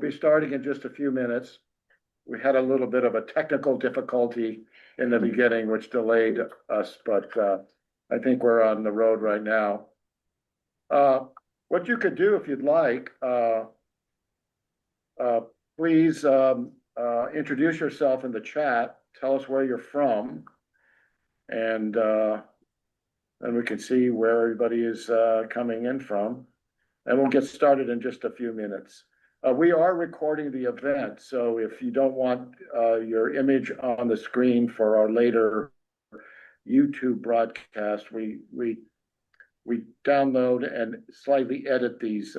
be starting in just a few minutes. We had a little bit of a technical difficulty in the beginning, which delayed us, but I think we're on the road right now. What you could do if you'd like, please introduce yourself in the chat. Tell us where you're from, and we can see where everybody is coming in from. And we'll get started in just a few minutes. We are recording the event, so if you don't want your image on the screen for our later YouTube broadcast, we download and slightly edit these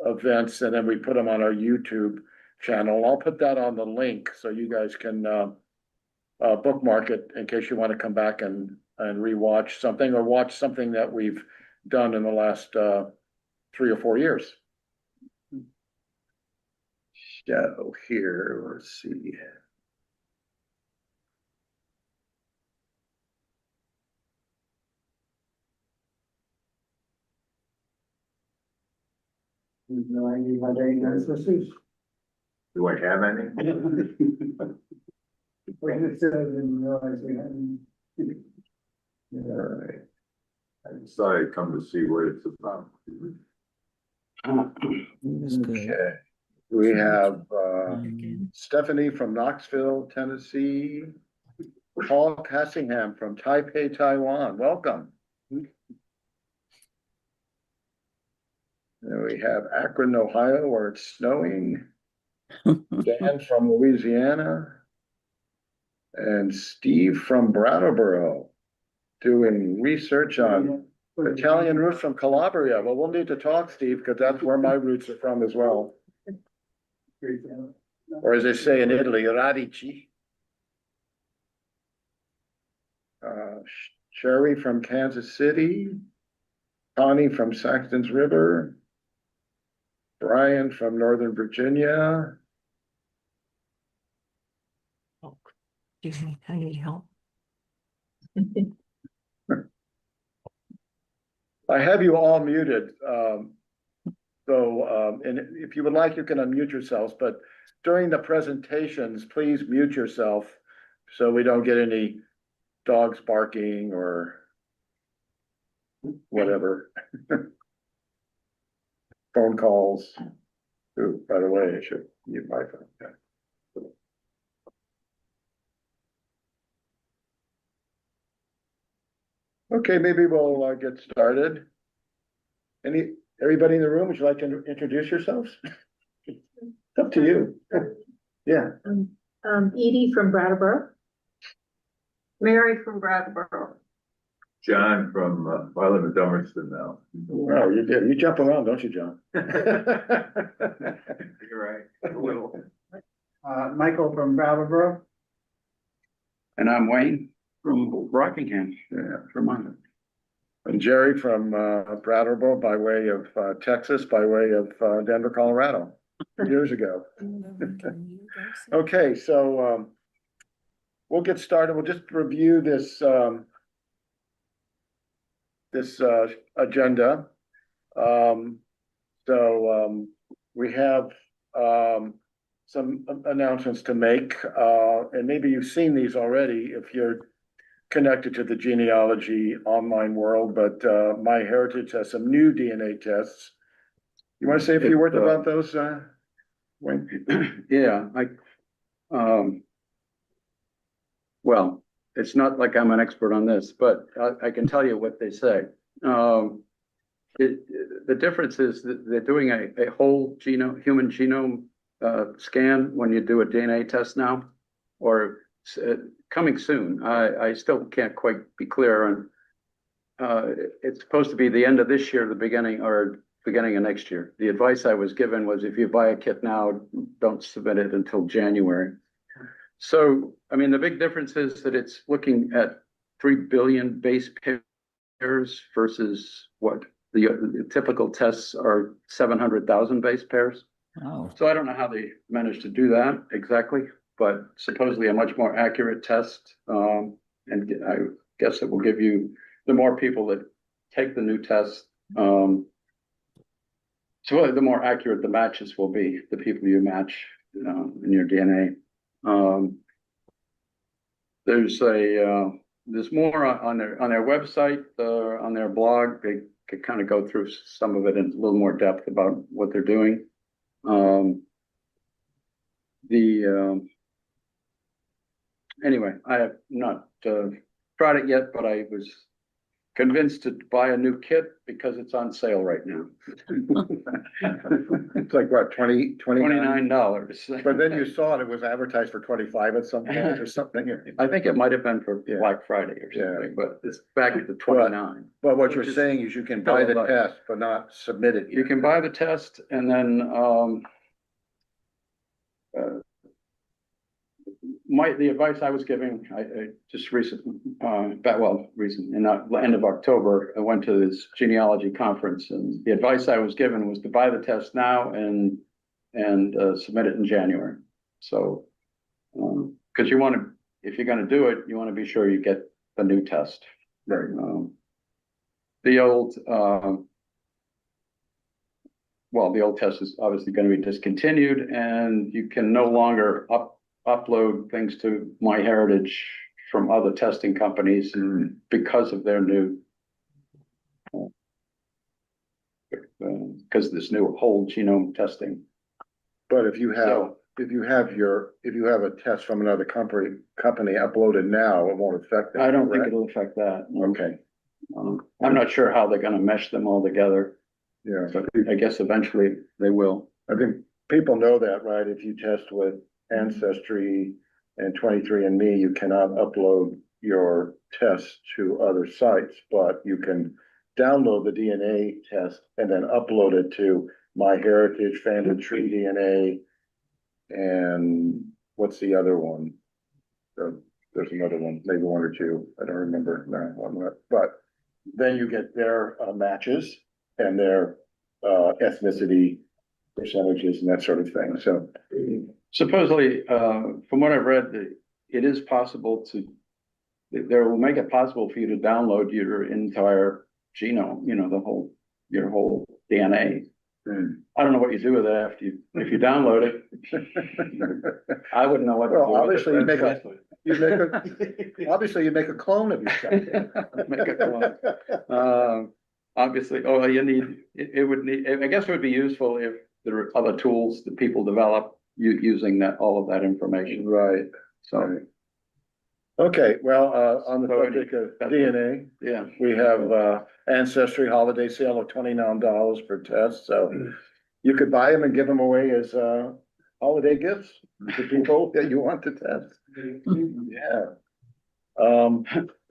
events, and then we put them on our YouTube channel. I'll put that on the link so you guys can bookmark it in case you want to come back and rewatch something or watch something that we've done in the last 3 or 4 years. So here, let's see. Do I have any ancestors? Do I have any? All right. I decided to come to see what it's about. Okay. We have Stephanie from Knoxville, Tennessee. Paul Cassingham from Taipei, Taiwan. Welcome. And we have Akron, Ohio, where it's snowing. Dan from Louisiana. And Steve from Brattleboro, doing research on Italian roots from Calabria. Well, we'll need to talk, Steve, because that's where my roots are from as well. Or as they say in Italy, radici. Sherry from Kansas City. Connie from Saxton's River. Brian from Northern Virginia. Excuse me, I need help. I have you all muted. And if you would like, you can unmute yourselves, but during the presentations, please mute yourself so we don't get any dogs barking or whatever. Phone calls. Ooh, by the way, I should mute my phone. Yeah. Okay, maybe we'll get started. Everybody in the room, would you like to introduce yourselves? It's up to you. Yeah. Edie from Brattleboro. Mary from Brattleboro. John from, I live in Dummerston now. Oh, you did. You jump around, don't you, John? You're right, a little. Michael from Brattleboro. And I'm Wayne from Rockingham, Vermont. And Jerry from Brattleboro by way of Texas, by way of Denver, Colorado, years ago. Okay, so we'll get started. We'll just review this agenda. We have some announcements to make, and maybe you've seen these already if you're connected to the genealogy online world, but MyHeritage has some new DNA tests. You want to say a few words about those, Wayne? Yeah, well, it's not like I'm an expert on this, but I can tell you what they say. The difference is that they're doing a whole human genome scan when you do a DNA test now, or coming soon. I still can't quite be clear on. It's supposed to be the end of this year, the beginning of next year. The advice I was given was if you buy a kit now, don't submit it until January. So, I mean, the big difference is that it's looking at 3 billion base pairs versus what the typical tests are 700,000 base pairs. Oh. So I don't know how they managed to do that exactly, but supposedly a much more accurate test. And I guess it will give you the more people that take the new test. So the more accurate the matches will be, the people you match, in your DNA. There's more on their website, on their blog. They could kind of go through some of it in a little more depth about what they're doing. Anyway, I have not tried it yet, but I was convinced to buy a new kit because it's on sale right now. It's like what, $29? $29. But then you saw it was advertised for 25 at some point or something. I think it might have been for Yeah. Black Friday or Yeah. something, but it's back to 29. But what you're Which is saying is you can buy the still a lot. test, but not submit it You yet. can buy the test and then the advice I was giving, I just recently, in the end of October, I went to this genealogy conference, and the advice I was given was to buy the test now and submit it in January. So, because you want to, if you're going to do it, you want to be sure you get the new test. Right. The old, the old test is obviously going to be discontinued, and you can no longer upload things to MyHeritage from other testing companies because of their new, because this new whole genome testing. But if you have, So- if you have a test from another company uploaded now, it won't affect that. I don't think correct? it'll affect that. Okay, I'm not sure how they're gonna mesh them all together, yeah. but I guess eventually they will. I think people know that, right? If you test with Ancestry and 23andMe, you cannot upload your test to other sites, but you can download the DNA test and then upload it to MyHeritage, Family Tree DNA, and what's the other one? There's another one, maybe one or two, I don't remember now, but then you get their matches and their ethnicity percentages and that sort of thing, so. Supposedly, from what I've read, it is possible they will make it possible for you to download your entire genome, your whole DNA. I don't know what you do with it after if you download it. I wouldn't know what to do. Well, obviously you make a you make a clone of yourself. Make a clone. Obviously, I guess it would be useful if there are other tools that people develop using all of that information. Right. So, Okay, well, on the So subject of that's DNA, yeah. we have Ancestry holiday sale of $29 per test, so you could buy them and give them away as holiday gifts to people that you want to test. Yeah.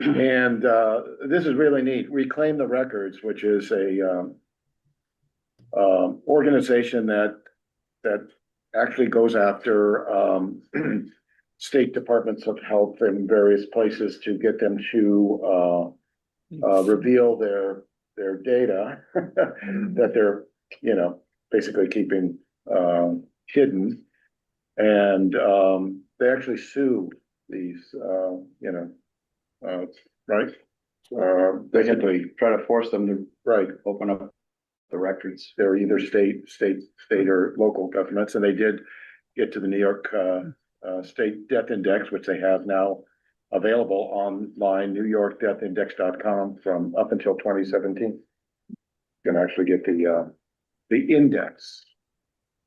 And this is really neat. Reclaim the Records, which is a organization that actually goes after state departments of health in various places to get them to reveal their data that they're, basically keeping hidden. And they actually sue these, right? Basically, Try to force them to right. open up the records. They're either state or local governments, and they did get to the New York State Death Index, which they have now available online, NewYorkDeathIndex.com from up until 2017. You can actually get the index,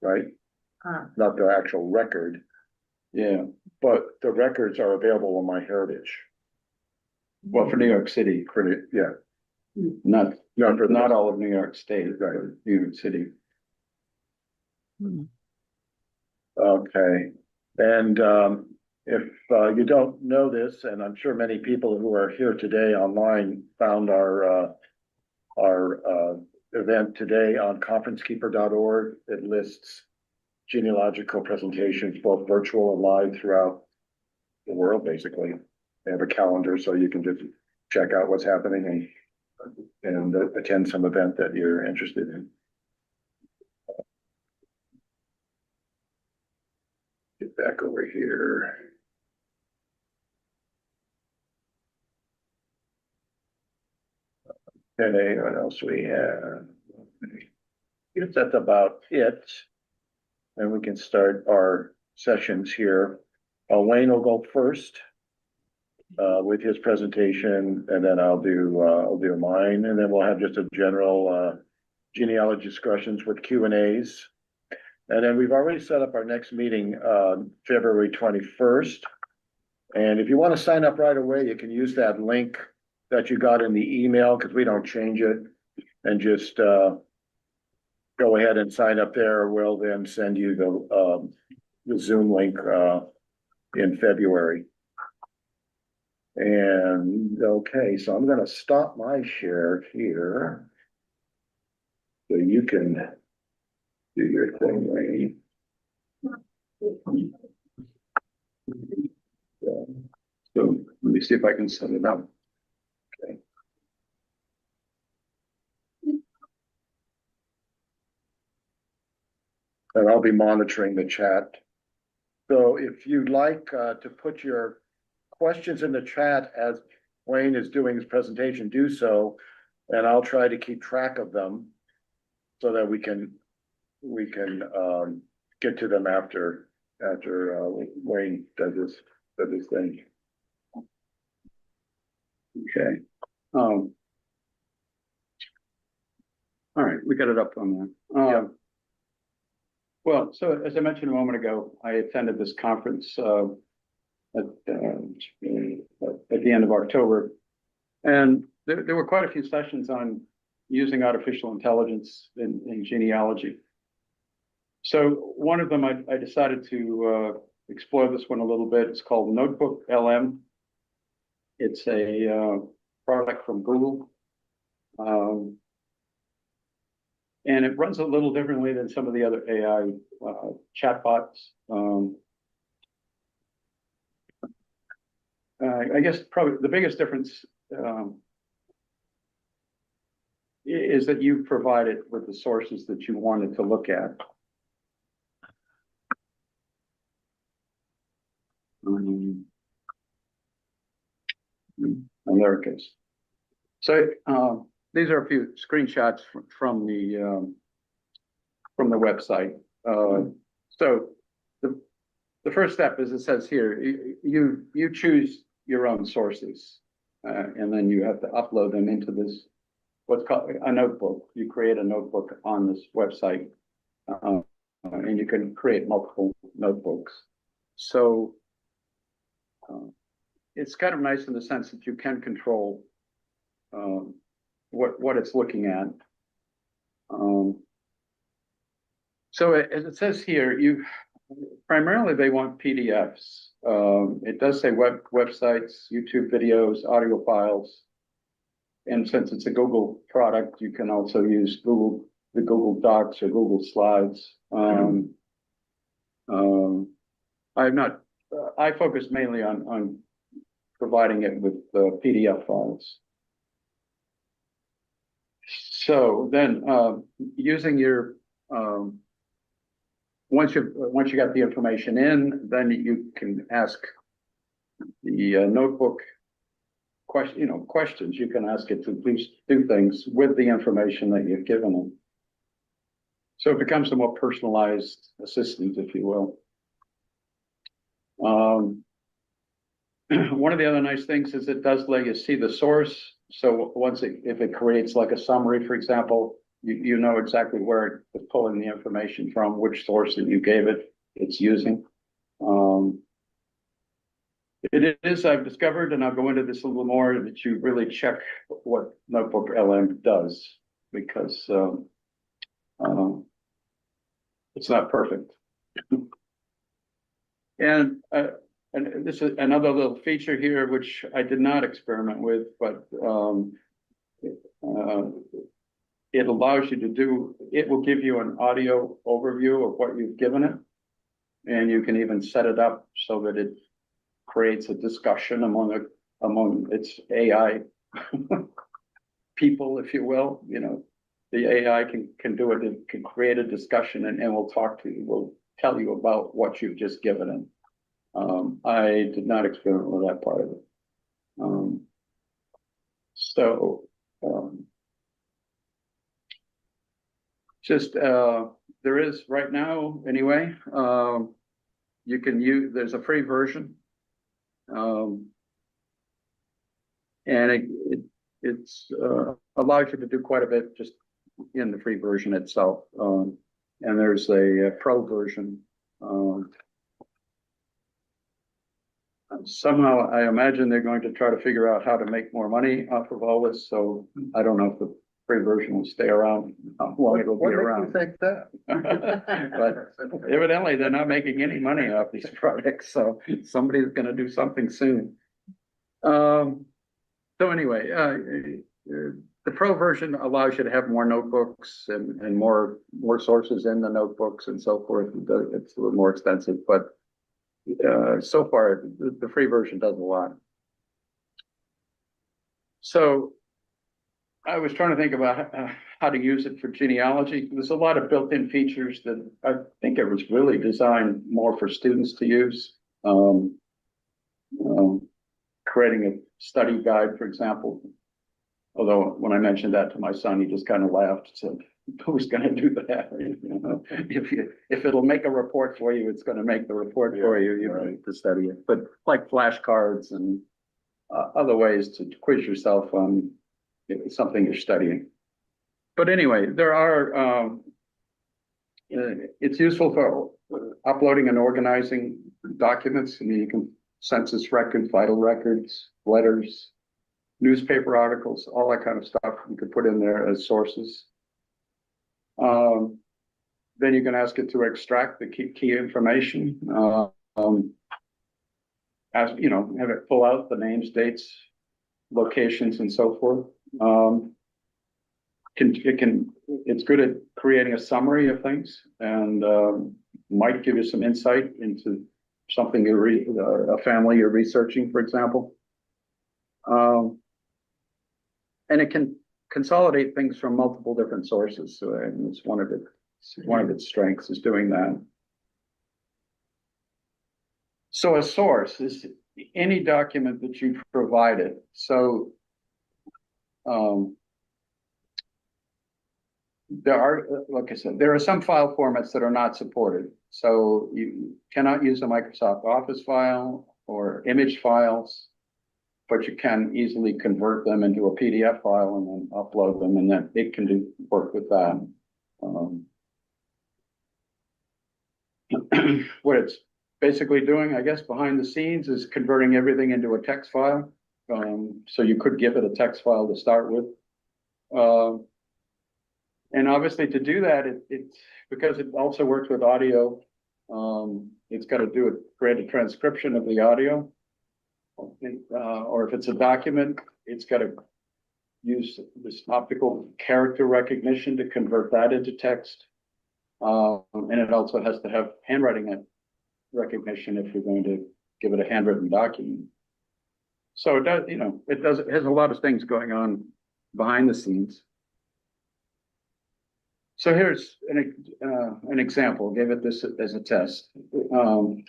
right? Not the actual record, Yeah. but the records are available on MyHeritage. Well, for New York City, Yeah, not for not all of New York State, Right. but New York City. Okay, and if you don't know this, and I'm sure many people who are here today online found our event today on conferencekeeper.org. It lists genealogical presentations, both virtual and live throughout the world, basically. They have a calendar, so you can just check out what's happening and attend some event that you're interested in. Get back over here. Okay, what else we have? guess that's about it. And we can start our sessions here. Wayne will go first with his presentation, and then I'll do mine, and then we'll have just a general genealogy discussions with Q&As. And then we've already set up our next meeting February 21st. And if you want to sign up right away, you can use that link that you got in the email, because we don't change it, and just go ahead and sign up there. We'll then send you the Zoom link in February. And okay, so I'm going to stop my share here so you can do your thing, Rainey. So let me see if I can set it up. Okay. And I'll be monitoring the chat. So if you'd like to put your questions in the chat as Wayne is doing his presentation, do so, and I'll try to keep track of them so that we can get to them after Wayne does his thing. Okay. All right, we got it up on there. Well, so as I mentioned a moment ago, I attended this conference at the end of October, and there were quite a few sessions on using artificial intelligence in genealogy. So one of them, I decided to explore this one a little bit. It's called NotebookLM. It's a product from Google. And it runs a little differently than some of the other AI chatbots. I guess probably the biggest difference is that you provide it with the sources that you wanted to look at. And there it goes. So these are a few screenshots from the website. So the first step is, it says here, you choose your own sources, and then you have to upload them into this, what's called a notebook. You create a notebook on this website, and you can create multiple notebooks. So it's kind of nice in the sense that you can control what it's looking at. So as it says here, primarily they want PDFs. It does say websites, YouTube videos, audio files. And since it's a Google product, you can also use the Google Docs or Google Slides. I focus mainly on providing it with PDF files. So then using your once you got the information in, then you can ask the notebook questions. You can ask it to please do things with the information that you've given them. So it becomes a more personalized assistant, if you will. One of the other nice things is it does let you see the source. So if it creates like a summary, for example, you know exactly where it's pulling the information from, which source that you gave it's using. It is, I've discovered, and I'll go into this a little more, that you really check what NotebookLM does, because it's not perfect. And this is another little feature here, which I did not experiment with, but it allows you to it will give you an audio overview of what you've given it. And you can even set it up so that it creates a discussion among its AI people, if you will. The AI can do it. It can create a discussion and will talk to you. Will tell you about what you've just given it. I did not experiment with that part of it. just, there is right now, anyway, you can use, there's a free version. And it's allows you to do quite a bit just in the free version itself. And there's a pro version. Somehow I imagine they're going to try to figure out how to make more money off of all this, so I don't know if the free version will stay around, how long it'll be around. think that? But evidently, they're not making any money off these products, so somebody's gonna do something soon. So anyway, the pro version allows you to have more notebooks and more sources in the notebooks and so forth. It's a little more expensive, but so far, the free version does a lot. So I was trying to think about how to use it for genealogy. There's a lot of built-in features that I think it was really designed more for students to use. Creating a study guide, for example. Although when I mentioned that to my son, he just kind of laughed, said, who's gonna do that? You know, if it'll make a report for you, it's gonna make the report for you, you know, to study it. But like flashcards and other ways to quiz yourself on something you're studying. But anyway, there are, it's useful for uploading and organizing documents. I mean, you can census records, vital records, letters, newspaper articles, all that kind of stuff you could put in there as sources. Then you can ask it to extract the key information. Ask, you know, have it pull out the names, dates, locations, and so forth. It's good at creating a summary of things and might give you some insight into something a family you're researching, for example. And it can consolidate things from multiple different sources. So it's one of its strengths is doing that. So a source is any document that you've provided. So there are, like I said, there are some file formats that are not supported. So you cannot use a Microsoft Office file or image files, but you can easily convert them into a PDF file and then upload them, and then it can do work with that. What it's basically doing, I guess, behind the scenes is converting everything into a text file. So you could give it a text file to start with. And obviously to do that, it's because it also works with audio, it's got to create a transcription of the audio. Or if it's a document, it's got to use this optical character recognition to convert that into text. And it also has to have handwriting recognition if you're going to give it a handwritten document. So it does, you know, it has a lot of things going on behind the scenes. So here's an example. Gave it this as a test. The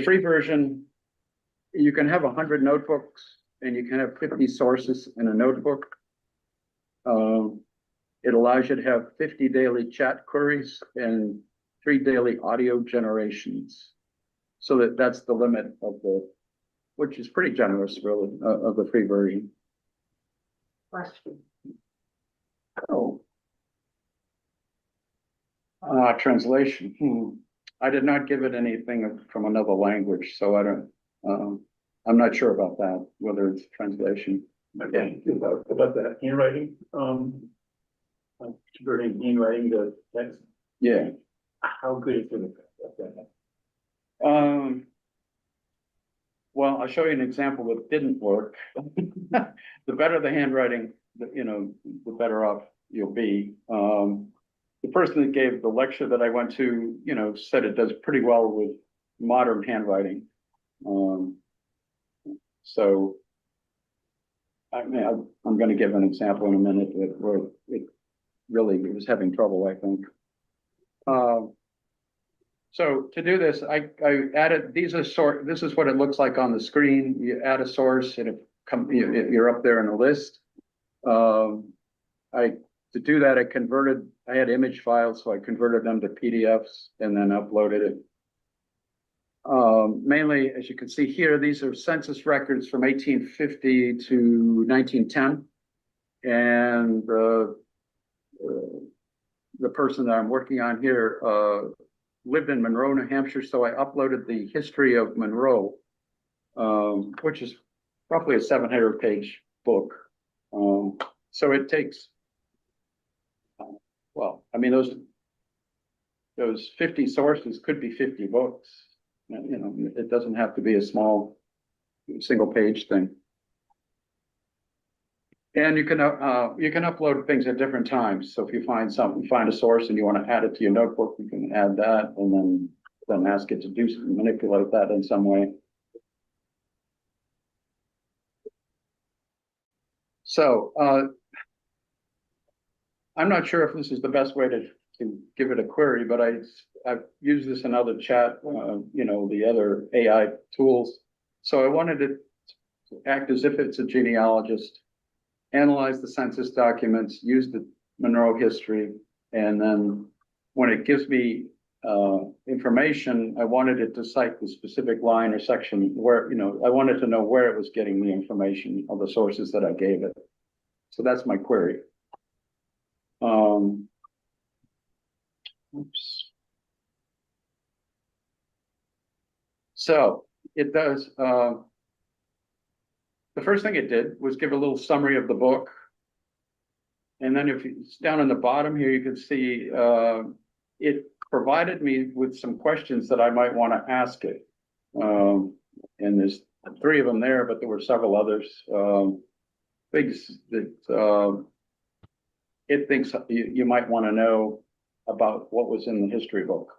free version, you can have 100 notebooks and you can have 50 sources in a notebook. It allows you to have 50 daily chat queries and 3 daily audio generations. So that's the limit of which is pretty generous, really, of the free version. Question. Oh. Translation. I did not give it anything from another language, so I don't, I'm not sure about that, whether it's translation. Yeah, about that handwriting, converting handwriting to text. Yeah. How good is it at that? Well, I'll show you an example that didn't work. The better the handwriting, you know, the better off you'll be. The person that gave the lecture that I went to, you know, said it does pretty well with modern handwriting. So I mean, I'm going to give an example in a minute where it really was having trouble, I think. So to do this, I added, this is what it looks like on the screen. You add a source and you're up there in a list. I to do that, I had image files, so I converted them to PDFs and then uploaded it. Mainly, as you can see here, these are census records from 1850 to 1910. And the person that I'm working on here lived in Monroe, New Hampshire, so I uploaded the history of Monroe, which is roughly a 700-page book. So it takes, well, I mean, those 50 sources could be 50 books. You know, it doesn't have to be a small single-page thing. And you can upload things at different times. So if you find a source and you want to add it to your notebook, you can add that and then ask it to manipulate that in some way. So I'm not sure if this is the best way to give it a query, but I've used this in other chat, you know, the other AI tools. So I wanted it to act as if it's a genealogist, analyze the census documents, use the Monroe history, and then when it gives me information, I wanted it to cite the specific line or section where, you know, I wanted to know where it was getting the information of the sources that I gave it. So that's my query. Oops. So it does, the first thing it did was give a little summary of the book. And then if it's down in the bottom here, you can see it provided me with some questions that I might want to ask it. And there's 3 of them there, but there were several others. Things that it thinks you might want to know about what was in the history book.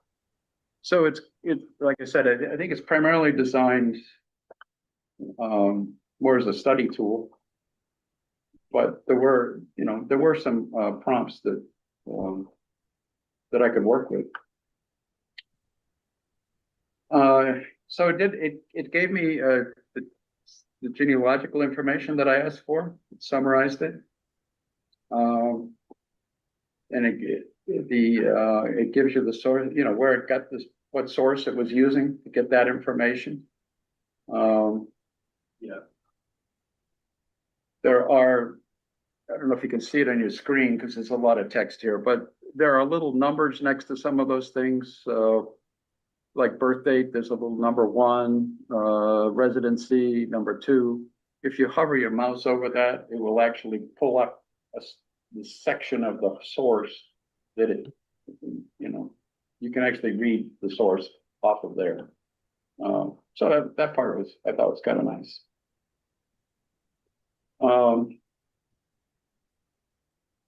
So it's like I said, I think it's primarily designed more as a study tool. But there were some prompts that I could work with. So it gave me the genealogical information that I asked for. It summarized it, and it gives you the source, you know, where it got this, what source it was using to get that information. Yeah. There are, I don't know if you can see it on your screen because there's a lot of text here, but there are little numbers next to some of those things. Like birth date, there's a little number 1, residency, number 2. If you hover your mouse over that, it will actually pull up the section of the source that you know, you can actually read the source off of there. So that part I thought was kind of nice.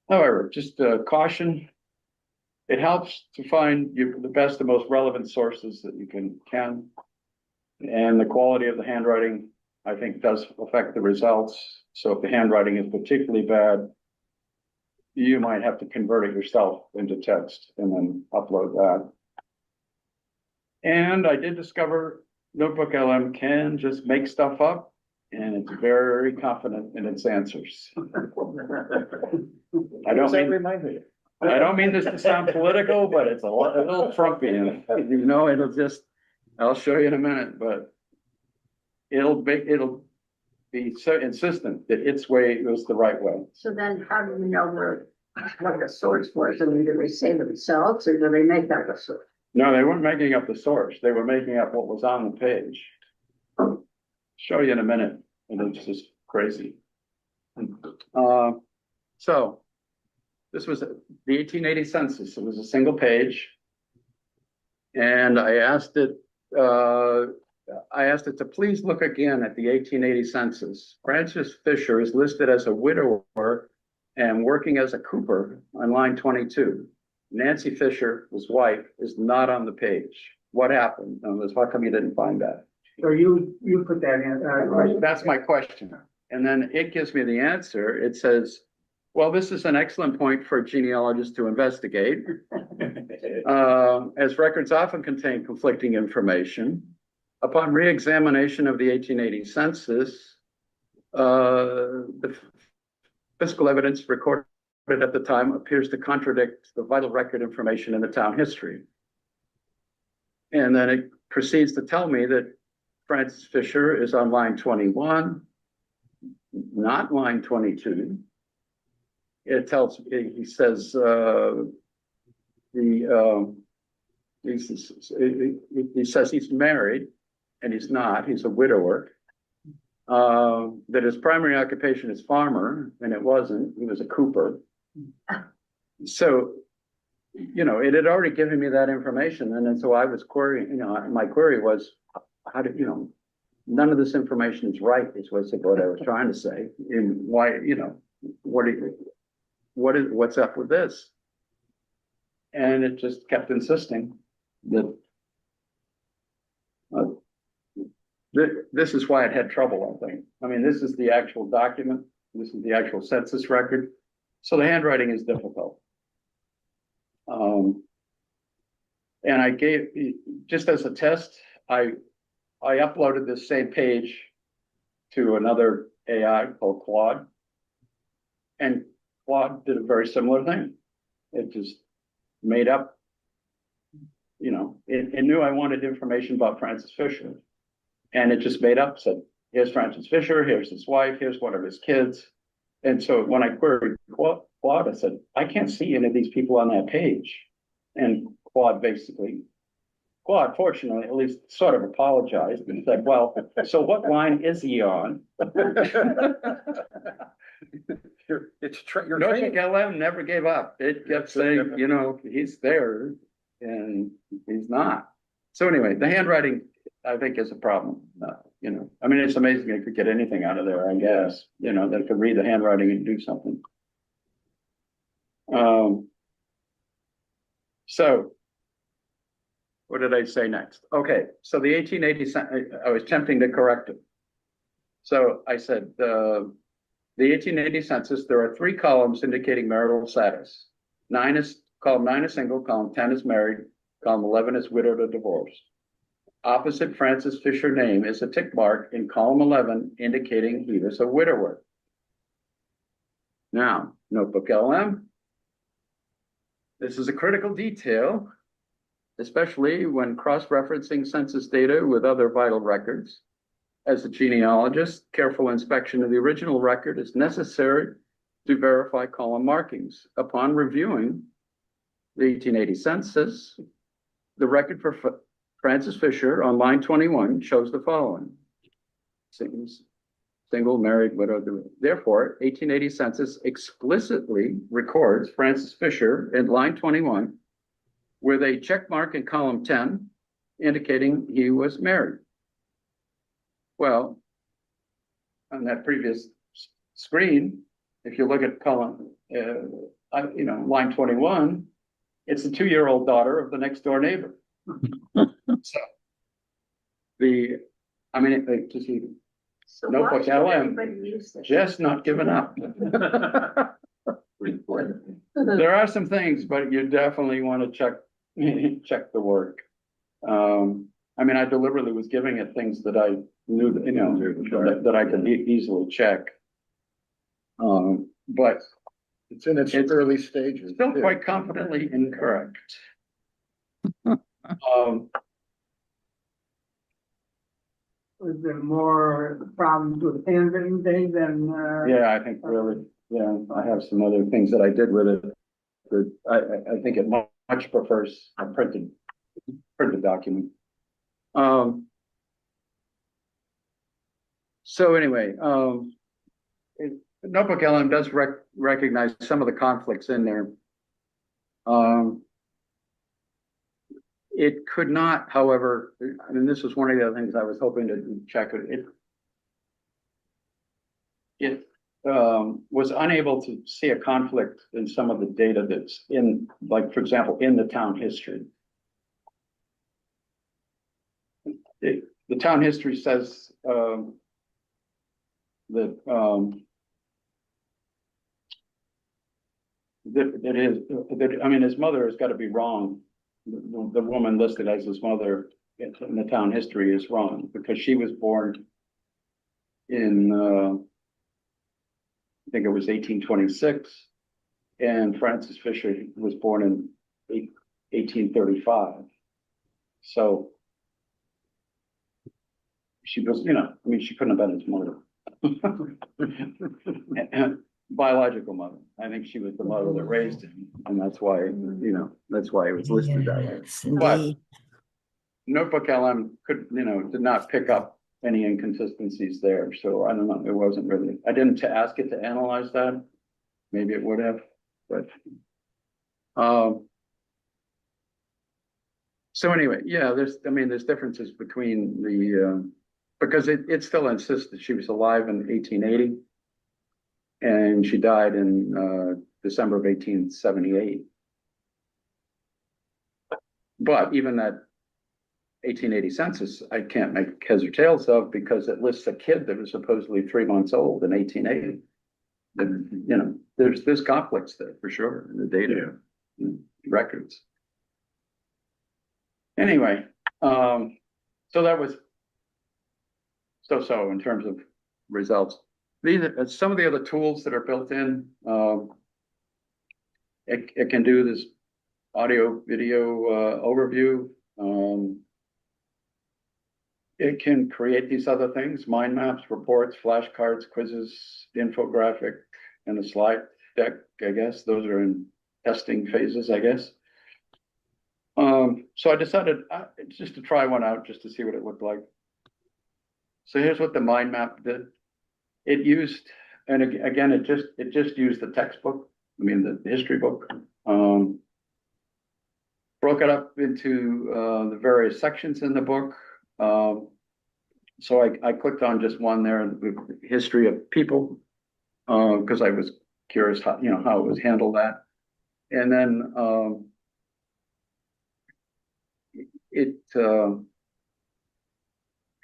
However, just caution, it helps to find the best and most relevant sources that you can. And the quality of the handwriting, I think, does affect the results. So if the handwriting is particularly bad, you might have to convert it yourself into text and then upload that. And I did discover NotebookLM can just make stuff up, and it's very confident in its answers. I don't mean this to sound political, but it's a little Trumpian. You know, I'll show you in a minute, but it'll be so insistent that its way was the right way. So then how do you know what the source was? I mean, do they say themselves or do they make up a source? No, they weren't making up the source. They were making up what was on the page. Show you in a minute, and it's just crazy. So this was the 1880 census. It was a single page. And I asked it to please look again at the 1880 census. Frances Fisher is listed as a widower and working as a cooper on line 22. Nancy Fisher, his wife, is not on the page. What happened? How come you didn't find that? So you put that in. That's my question. And then it gives me the answer. It says, well, this is an excellent point for a genealogist to investigate, as records often contain conflicting information. Upon re-examination of the 1880 census, the physical evidence recorded at the time appears to contradict the vital record information in the town history. And then it proceeds to tell me that Francis Fisher is on line 21, not line 22. It tells, he says, he says he's married, and he's not, he's a widower. That his primary occupation is farmer, and it wasn't, he was a cooper. So, you know, it had already given me that information, and then so I was querying, you know, my query was, how did, you know, none of this information is right, is what I was trying to say, and why, you know, what's up with this? And it just kept insisting that this is why it had trouble, I think. I mean, this is the actual document. This is the actual census record. So the handwriting is difficult. And I gave, just as a test, I uploaded this same page to another AI called Claude. And Claude did a very similar thing. It just made up, you know, it knew I wanted information about Francis Fisher. And it just made up, said, here's Francis Fisher, here's his wife, here's one of his kids. And so when I queried Claude, I said, I can't see any of these people on that page. And Claude, fortunately, at least sort of apologized and said, well, so what line is he on? Your NotebookLM never gave up. It kept saying, you know, he's there and he's not. So anyway, the handwriting, I think, is a problem. You know, I mean, it's amazing I could get anything out of there, I guess, you know, that could read the handwriting and do something. So what did I say next? Okay, so the 1880, I was attempting to correct it. So I said, the 1880 census, there are 3 columns indicating marital status. Column 9 is single, column 10 is married, column 11 is widowed or divorced. Opposite Francis Fisher name is a tick mark in column 11 indicating he was a widower. Now, NotebookLM. This is a critical detail, especially when cross-referencing census data with other vital records. As a genealogist, careful inspection of the original record is necessary to verify column markings. Upon reviewing the 1880 census, the record for Francis Fisher on line 21 shows the following. Single, married, widowed. Therefore, 1880 census explicitly records Francis Fisher in line 21 with a check mark in column 10 indicating he was married. Well, on that previous screen, if you look at column, line 21, it's the 2-year-old daughter of the next door neighbor. So So NotebookLM just not giving up. There are some things, but you definitely want to check the work. I deliberately was giving it things that I knew that, that I could easily check. But it's in its early stages. Still quite confidently incorrect. Is there more problems with handwritten things than? Yeah, I think really, yeah, I have some other things that I did with it. But I think it much prefers a printed document. So anyway, NotebookLM does recognize some of the conflicts in there. It could not, however, this was one of the other things I was hoping to check. It was unable to see a conflict in some of the data that's in, like, for example, in the town history. The town history says that his mother has got to be wrong. The woman listed as his mother in the town history is wrong because she was born in, I think it was 1826, And Frances Fisher was born in 1835. So she was, you know, I mean, she couldn't have been his mother. And biological mother. I think she was the mother that raised him, and that's why, you know, that's why it was listed that way. Yes, But indeed. Notebook LM could, you know, did not pick up any inconsistencies there, so I don't know, it wasn't really, I didn't ask it to analyze that. Maybe it would have, but. So anyway, yeah, there's differences between the, because it still insists that she was alive in 1880. And she died in, December of 1878. But even that 1880 census, I can't make heads or tails of, because it lists a kid that was supposedly 3 months old in 1880. And, you know, there's conflicts there for sure in the data records. Anyway, so that was so in terms of results. These are some of the other tools that are built in. It can do this audio video overview. It can create these other things: mind maps, reports, flashcards, quizzes, infographic, and a slide deck. I guess those are in testing phases, I guess. So I decided just to try one out, just to see what it looked like. So here's what the mind map did. It used, and again, it just used the textbook. I mean, the history book. Broke it up into the various sections in the book. So I clicked on just one there, the history of people, because I was curious how, you know, how it was handled that. And then it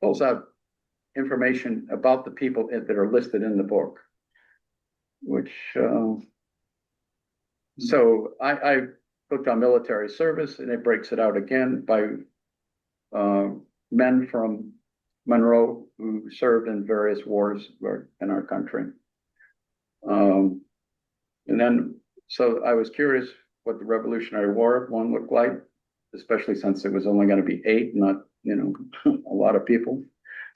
pulls out information about the people that are listed in the book, which, so I clicked on military service, and it breaks it out again by men from Monroe who served in various wars in our country. And then, so I was curious what the Revolutionary War one looked like, especially since it was only going to be 8, not, you know, a lot of people.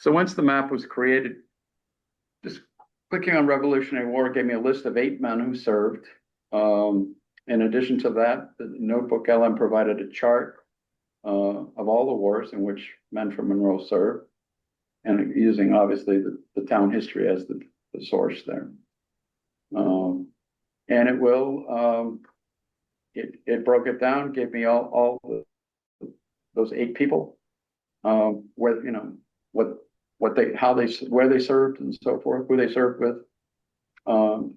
So once the map was created, just clicking on Revolutionary War gave me a list of 8 men who served. In addition to that, the Notebook LM provided a chart of all the wars in which men from Monroe served, and using obviously the town history as the source there. And it will, it broke it down, gave me all those 8 people, where, you know, what they, how they, where they served and so forth, who they served with.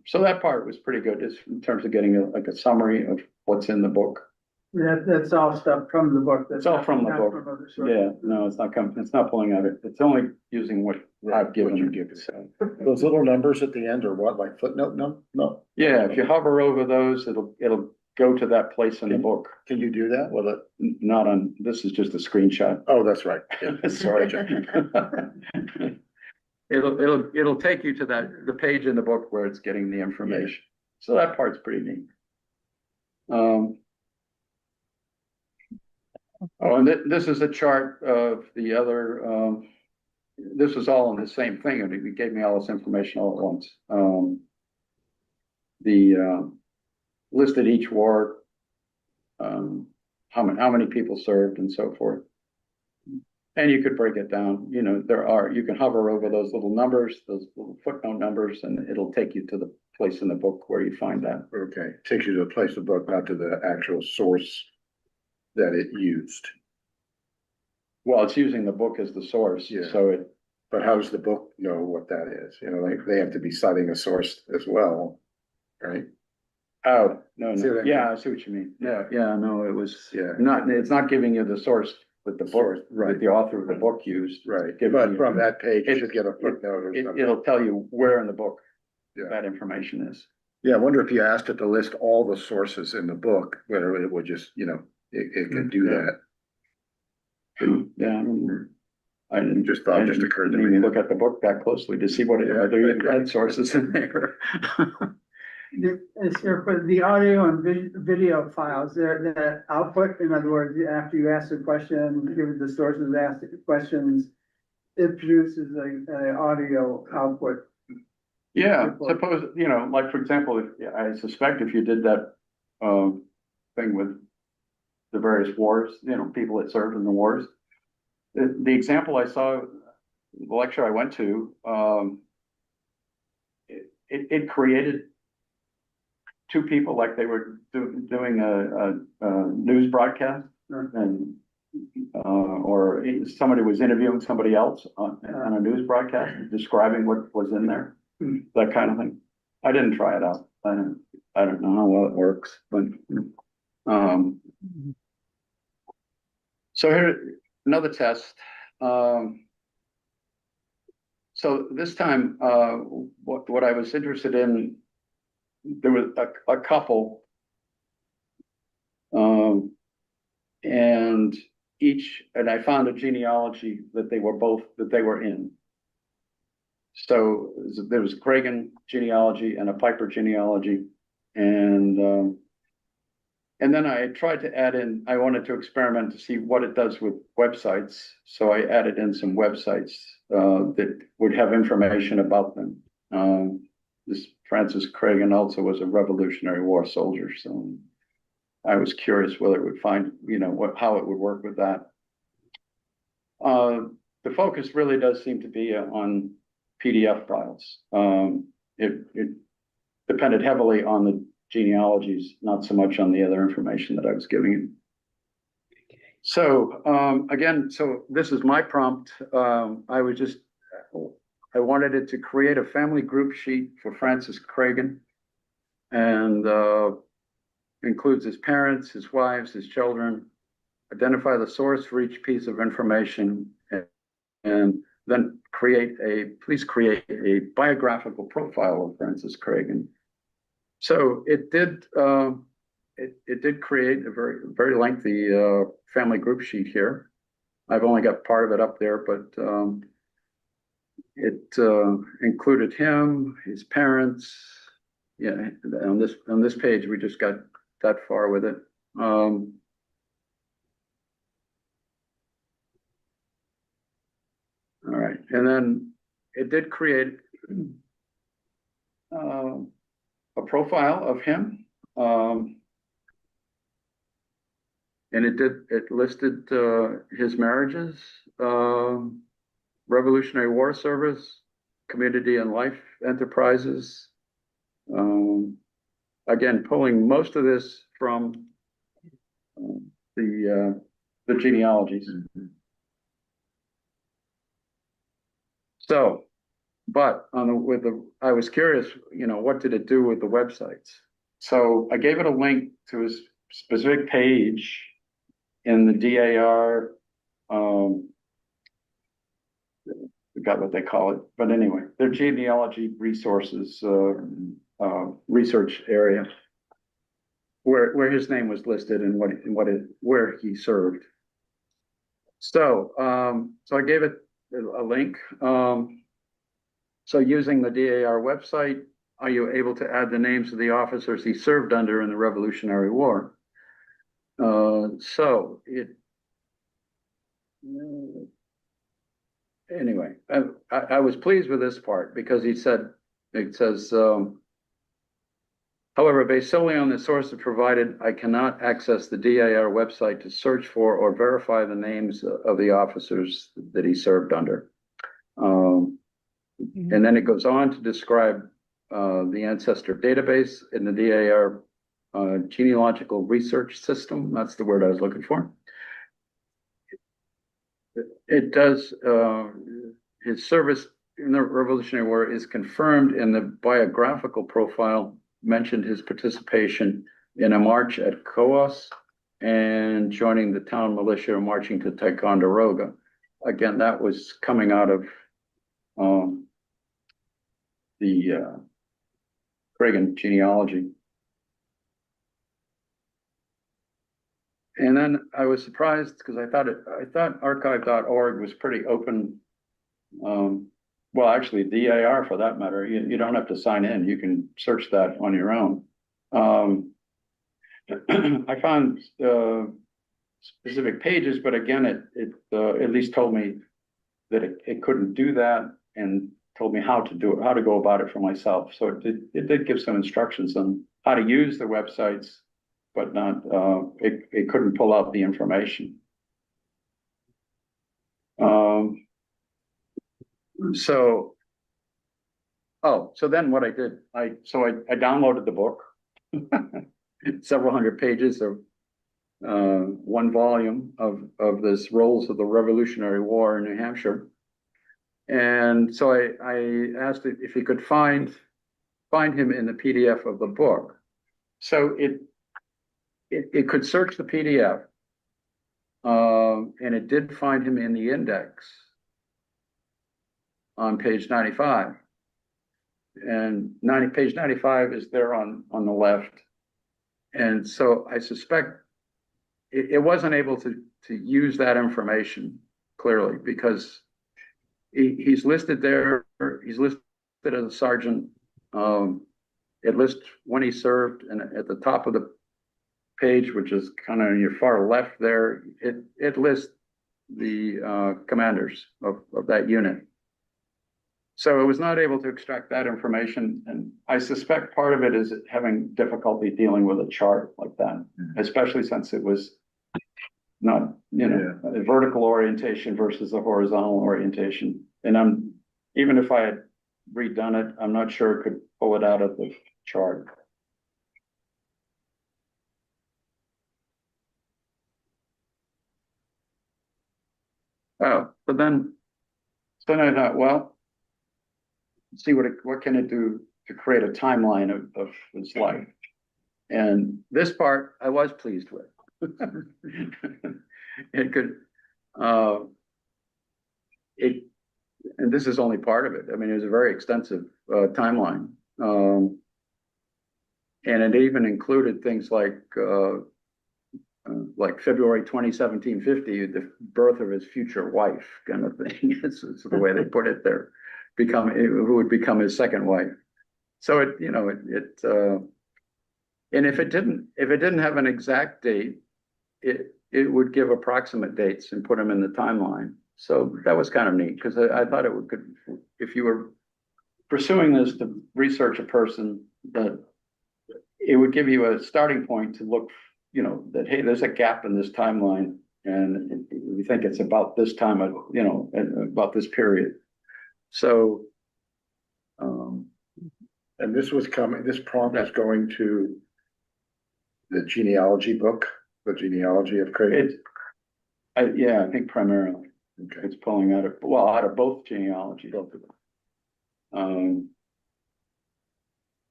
So that part was pretty good, just in terms of getting like a summary of what's in the book. That's all stuff from the book. It's all from the not book. from other sources. Yeah, no, it's not coming, it's not pulling out it. It's only using what I've given you. So, Those little numbers at the end are what, like footnote no? yeah, if you hover over those, it'll go to that place in the book. Can you do that? Well, Not on, this is just a screenshot. oh, that's right. Yeah. Sorry. It'll take you to the page in the book where it's getting the information. So that part's pretty neat. Oh, and this is a chart of the other, this was all in the same thing, and it gave me all this information all at once. Listed each war, how many people served and so forth. And you could break it down, you know, you can hover over those little numbers, those little footnote numbers, and it'll take you to the place in the book where you find that. Okay, takes you to the place of the book, not to the actual source that it used. Well, it's using the book as the source, Yeah. so it. But how does the book know what that is? You know, like they have to be citing a source as well, right? Oh, no, See what I yeah, I see what you mean. Yeah, no, it was Yeah. it's not giving you the source with the book, Source, right. that the author of the book used. Right, Give but you- from that page, you it- should get a footnote or something. It'll tell you where in the book Yeah. that information is. Yeah, I wonder if you asked it to list all the sources in the book, whether it would just, you know, it can do that. Yeah, I didn't Just thought, just occurred to didn't me. even look at the book that closely to see what it, Yeah. whether it had sources in there. It's here for the audio and video files, they're the output, in other words, after you ask the question, give the sources, ask the questions, it produces a audio output. Yeah, suppose, you know, like, for example, I suspect if you did that, thing with the various wars, you know, people that served in the wars. The example I saw, the lecture I went to, it created two people like they were doing a news broadcast, and or somebody was interviewing somebody else on a news broadcast, describing what was in there, that kind of thing. I didn't try it out. I don't know how well it works, but so here, another test. So this time, what I was interested in, there was a couple, and I found a genealogy that they were in. So there was a Cragen genealogy and a Piper genealogy, and then I tried to add in, I wanted to experiment to see what it does with websites. So I added in some websites that would have information about them. This Francis Cragen also was a Revolutionary War soldier, so I was curious whether it would find, you know, how it would work with that. The focus really does seem to be on PDF files. It depended heavily on the genealogies, not so much on the other information that I was giving him. So again, so this is my prompt. I wanted it to create a family group sheet for Francis Cragen, and includes his parents, his wives, his children, identify the source for each piece of information, and then please create a biographical profile of Francis Cragen. So it did create a very lengthy family group sheet here. I've only got part of it up there, but it included him, his parents. Yeah, on this page we just got that far with it. All right, and then it did create a profile of him, and it listed his marriages, Revolutionary War service, community and life enterprises. Again, pulling most of this from the genealogies. So, but I was curious, you know, what did it do with the websites? So I gave it a link to a specific page in the DAR, forgot what they call it, but anyway, their genealogy resources research area, where his name was listed and where he served. So so I gave it a link. So using the DAR website, are you able to add the names of the officers he served under in the Revolutionary War? So anyway, I was pleased with this part because it says, however, based solely on the sources provided, I cannot access the DAR website to search for or verify the names of the officers that he served under. And then it goes on to describe the ancestor database in the DAR genealogical research system. That's the word I was looking for. It does, his service in the Revolutionary War is confirmed in the biographical profile, mentioned his participation in a march at Coos and joining the town militia marching to Ticonderoga. Again, that was coming out of the Cragen genealogy. And then I was surprised because I thought archive.org was pretty open well, actually DAR for that matter, you don't have to sign in. You can search that on your own. I found specific pages, but again, it at least told me that it couldn't do that and told me how to do it, how to go about it for myself. So it did give some instructions on how to use the websites, but not, it couldn't pull out the information. So then what I did, I downloaded the book, several hundred pages of one volume of this Rolls of the Revolutionary War in New Hampshire. And so I asked if he could find him in the PDF of the book. So it could search the PDF, and it did find him in the index on page 95. And page 95 is there on the left. And so I suspect it wasn't able to use that information clearly because he's listed there. He's listed as a sergeant. It lists when he served, and at the top of the page, which is kind of on your far left there, it lists the commanders of that unit. So it was not able to extract that information, and I suspect part of it is having difficulty dealing with a chart like that, especially since it was not, a vertical orientation versus a horizontal orientation. And even if I had redone it, I'm not sure it could pull it out of the chart. Oh, but then I thought, well, see what can it do to create a timeline of his life. And this part I was pleased with. It could, and this is only part of it. I mean, it was a very extensive timeline. And it even included things like February 1750, the birth of his future wife, kind of thing. It's the way they put it there. Who would become his second wife. So and if it didn't have an exact date, it would give approximate dates and put them in the timeline. So that was kind of neat because I thought it could, if you were pursuing this to research a person, that it would give you a starting point to look, that, hey, there's a gap in this timeline and we think it's about this time of, about this period. So, and this prompt is going to the genealogy book, the genealogy of Craig. Yeah, I think primarily. Okay. It's pulling out of both genealogies.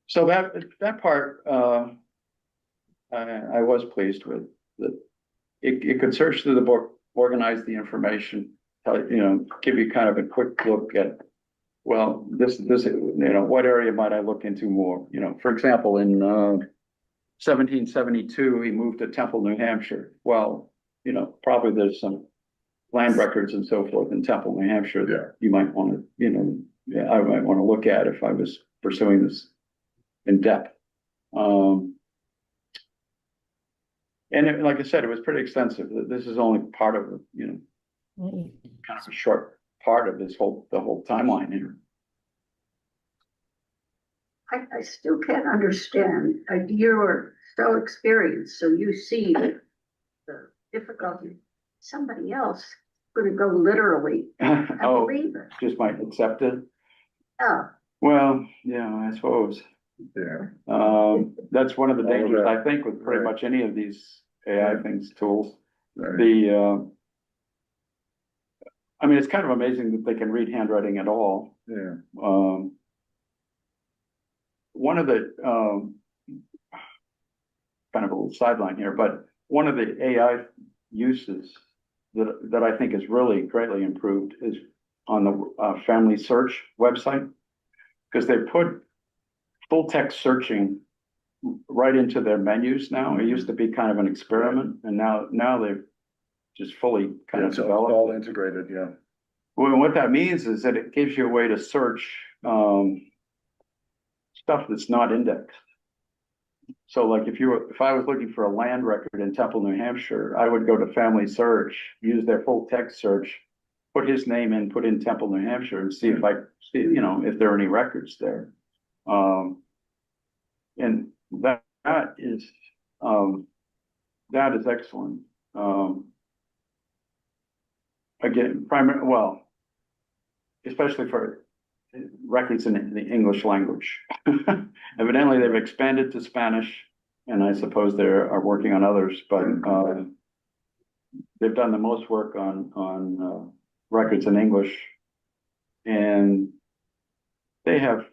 So that part, I was pleased with. That it could search through the book, organize the information, give you kind of a quick look at, well, this, what area might I look into more? For example, in 1772, he moved to Temple, New Hampshire. Well, probably there's some land records and so forth in Temple, New Hampshire that you might want to, I might want to look at if I was pursuing this in depth. And like I said, it was pretty extensive. This is only part of, kind of a short part of the whole timeline here. I still can't understand. You're so experienced, so you see the difficulty. Somebody else going to go literally and believe it. Just might accept it. Oh. Well, yeah, I suppose. Yeah. That's one of the dangers, I think, with pretty much any of these AI tools. Right. I mean, it's kind of amazing that they can read handwriting at all. Yeah. One of the kind of a little sideline here, but one of the AI uses that I think is really greatly improved is on the family search website, because they put full text searching right into their menus now. It used to be kind of an experiment, and now they've just fully kind of It's developed. all integrated, yeah. Well, what that means is that it gives you a way to search, stuff that's not indexed. So like if I was looking for a land record in Temple, New Hampshire, I would go to Family Search, use their full text search, put his name in, put in Temple, New Hampshire, and see if I see, if there are any records there. And that is excellent. Again, especially for records in the English language. Evidently, they've expanded to Spanish, and I suppose they are working on others, but they've done the most work on records in English, and they have,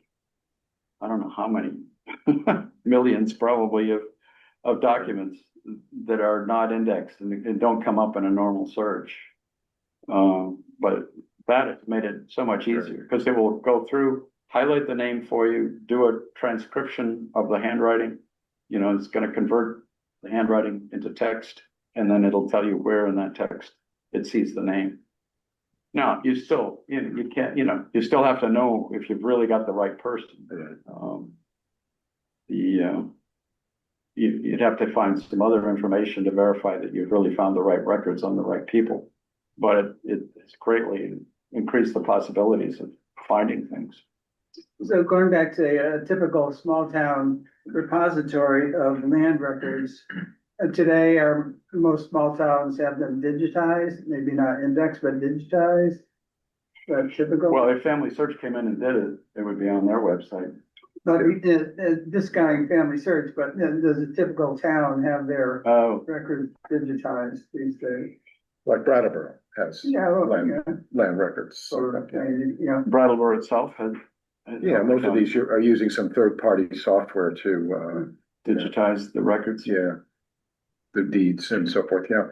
I don't know how many millions probably of documents that are not indexed and don't come up in a normal search. But that has made it so much easier because it will go through, highlight the name for you, do a transcription of the handwriting. It's going to convert the handwriting into text, and then it'll tell you where in that text it sees the name. Now, you still, you can't, you still have to know if you've really got the right person. You'd have to find some other information to verify that you've really found the right records on the right people. But it's greatly increased the possibilities of finding things. So going back to a typical small town repository of land records, today most small towns have them digitized, maybe not indexed, but digitized. That's typical. Well, if Family Search came in and did it, it would be on their website. But discounting Family Search, but does a typical town have their records digitized these days? Like Brattleboro has land records. Brattleboro itself has. Yeah, most of these are using some third-party software to digitize the records. Yeah, the deeds and so forth. Yeah.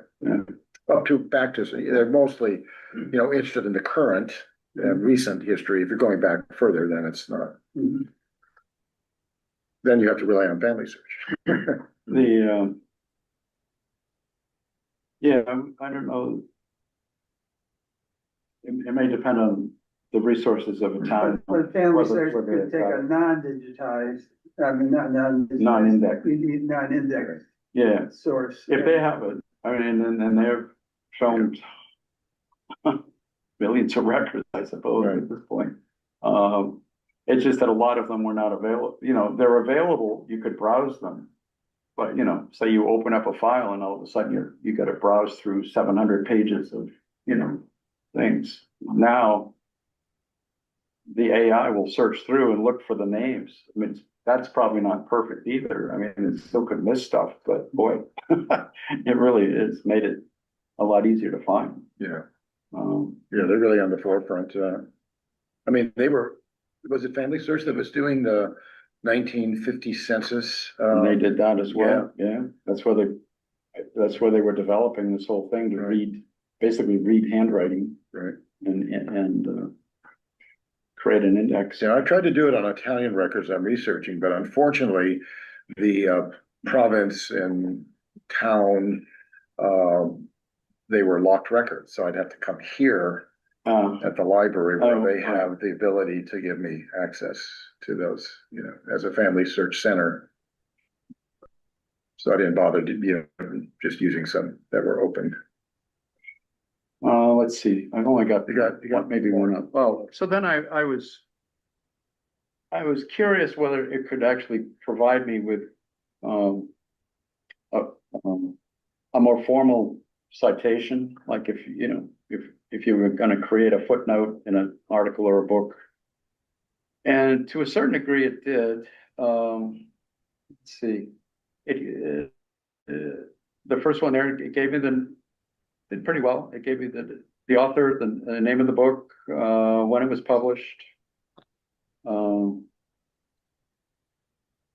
Back to they're mostly, interested in the current and recent history. If you're going back further, then it's not. Mm-hmm. Then you have to rely on Family Search. I don't know. It may depend on the resources of a town. But Family Search could take a non-digitized, not non-indexed. You need non-indexed. Yeah. Source. If they have it, and they've shown millions of records, I suppose, at this point. It's just that a lot of them were not available. They're available. You could browse them, but say you open up a file and all of a sudden you got to browse through 700 pages of things. Now the AI will search through and look for the names. I mean, that's probably not perfect either. I mean, it still could miss stuff, but boy, it really is made it a lot easier to find. Yeah. They're really on the forefront. Was it Family Search that was doing the 1950 census? And they did that as well. Yeah. That's where they were developing this whole thing to basically read handwriting. Right. And create an index. Yeah, I tried to do it on Italian records I'm researching, but unfortunately, the province and town, they were locked records, so I'd have to come here at the library where they have the ability to give me access to those, as a Family Search center. So I didn't bother just using some that were open. Let's see. I've only got maybe one up. Oh, so then I was curious whether it could actually provide me with a more formal citation, like if you were going to create a footnote in an article or a book. And to a certain degree, it did. Let's see. The first one there, it gave me did pretty well. It gave me the author, the name of the book, when it was published.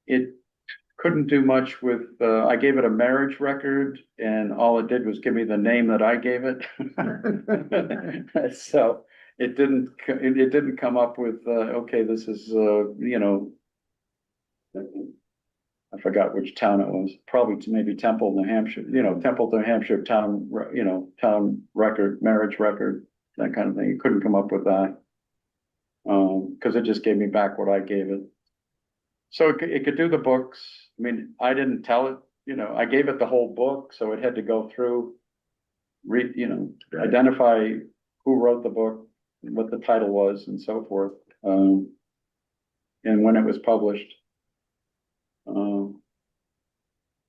It couldn't do much with, I gave it a marriage record and all it did was give me the name that I gave it. So it didn't come up with, okay, this is, I forgot which town it was, probably maybe Temple, New Hampshire, Temple, New Hampshire town, town record, marriage record. that kind of thing. It couldn't come up with that. Because it just gave me back what I gave it. So it could do the books. I mean, I didn't tell it, I gave it the whole book, so it had to go through, read, identify who wrote the book, what the title was, and so forth. And when it was published.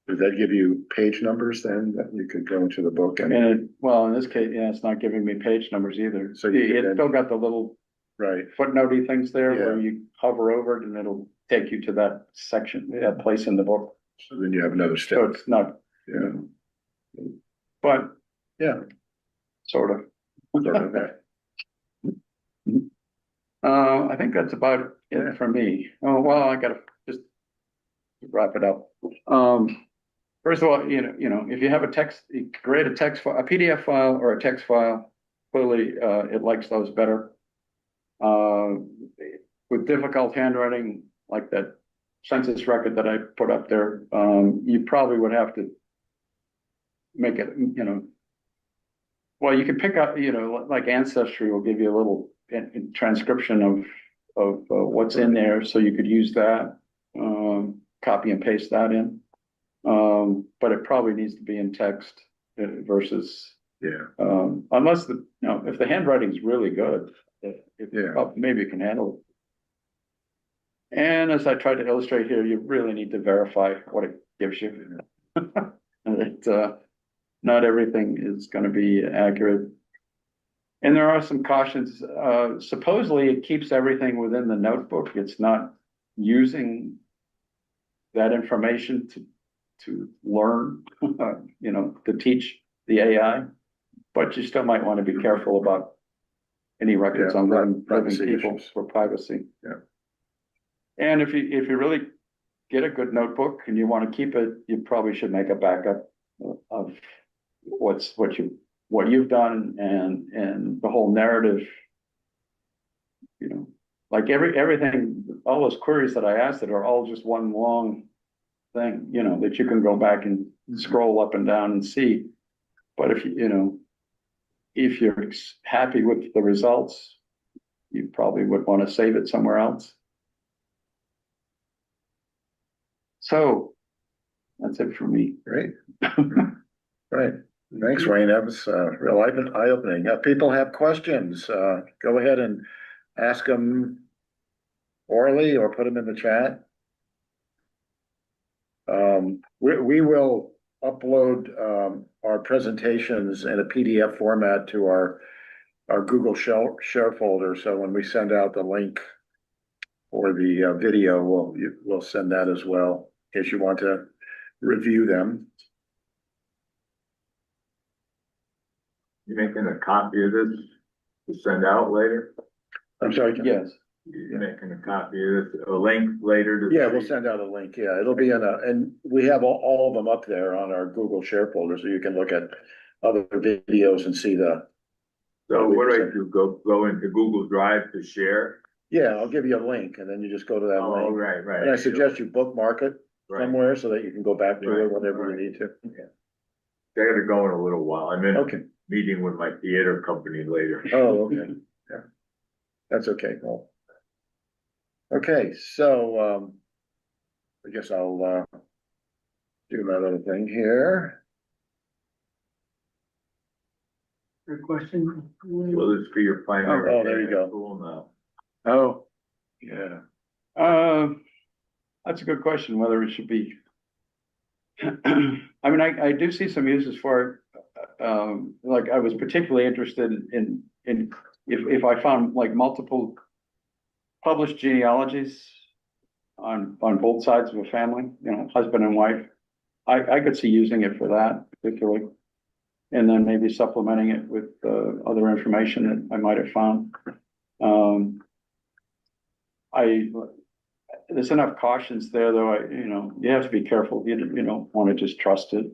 Does that give you page numbers then, that you could go into the book and, And well, in this case, yeah, it's not giving me page numbers either. So you could It's then- still got the little right, footnotey things there where Yeah. you hover over it and it'll take you to that section, that place in the book. so then you have another So step, it's not, yeah, but yeah. sort of. Sort of that. I think that's about Yeah. it for me. Oh, well, I gotta just wrap it up. First of all, if you have a text, you create a text file, a PDF file or a text file, clearly, it likes those better. With difficult handwriting, like that census record that I put up there, you probably would have to make it, well, you can pick up, like Ancestry will give you a little transcription of what's in there, so you could use that, copy and paste that in. But it probably needs to be in text versus, Yeah, unless if the handwriting's really good, Yeah. maybe you can handle it. And as I tried to illustrate here, you really need to verify what it gives you. And not everything is gonna be accurate. And there are some cautions, supposedly it keeps everything within the notebook, it's not using that information to learn, to teach the AI. But you still might want to be careful about any records Yeah, on living privacy people issues. for privacy. Yeah. And if you really get a good notebook and you want to keep it, you probably should make a backup of what you've done and the whole narrative. Like everything, all those queries that I asked it are all just one long thing, that you can go back and scroll up and down and see. But if you're happy with the results, you probably would want to save it somewhere else. So that's it for me. great. Right, thanks, Wayne, that was real eye-opening. If people have questions, go ahead and ask them orally or put them in the chat. We will upload our presentations in a PDF format to our Google share folder. So when we send out the link for the video, we'll send that as well, in case you want to review them. You making a copy of this to send out later? I'm sorry, Ken? Yes. You making a copy of this, a link later to? Yeah, we'll send out a link. Yeah, it'll be and we have all of them up there on our Google share folder, so you can look at other videos and see So what do I do? Go into Google Drive to share? yeah, I'll give you a link and then you just go to that Oh, link. right. And I suggest you bookmark it Right. somewhere so that you can go back to it Right, whenever you right. need to. I gotta go in a little while. I'm in a Okay. meeting with my theater company later. Oh, okay. Yeah. That's okay, Paul. Okay, so, I guess I'll, do that other thing here. Good question. Will this be your primary? Oh, there you go. School now? Oh, Yeah. that's a good question, whether it should be. I mean, I do see some uses for it. Like I was particularly interested in if I found like multiple published genealogies on both sides of a family, husband and wife. I could see using it for that particularly. And then maybe supplementing it with other information that I might have found. There's enough cautions there, though. You have to be careful. You don't want to just trust it.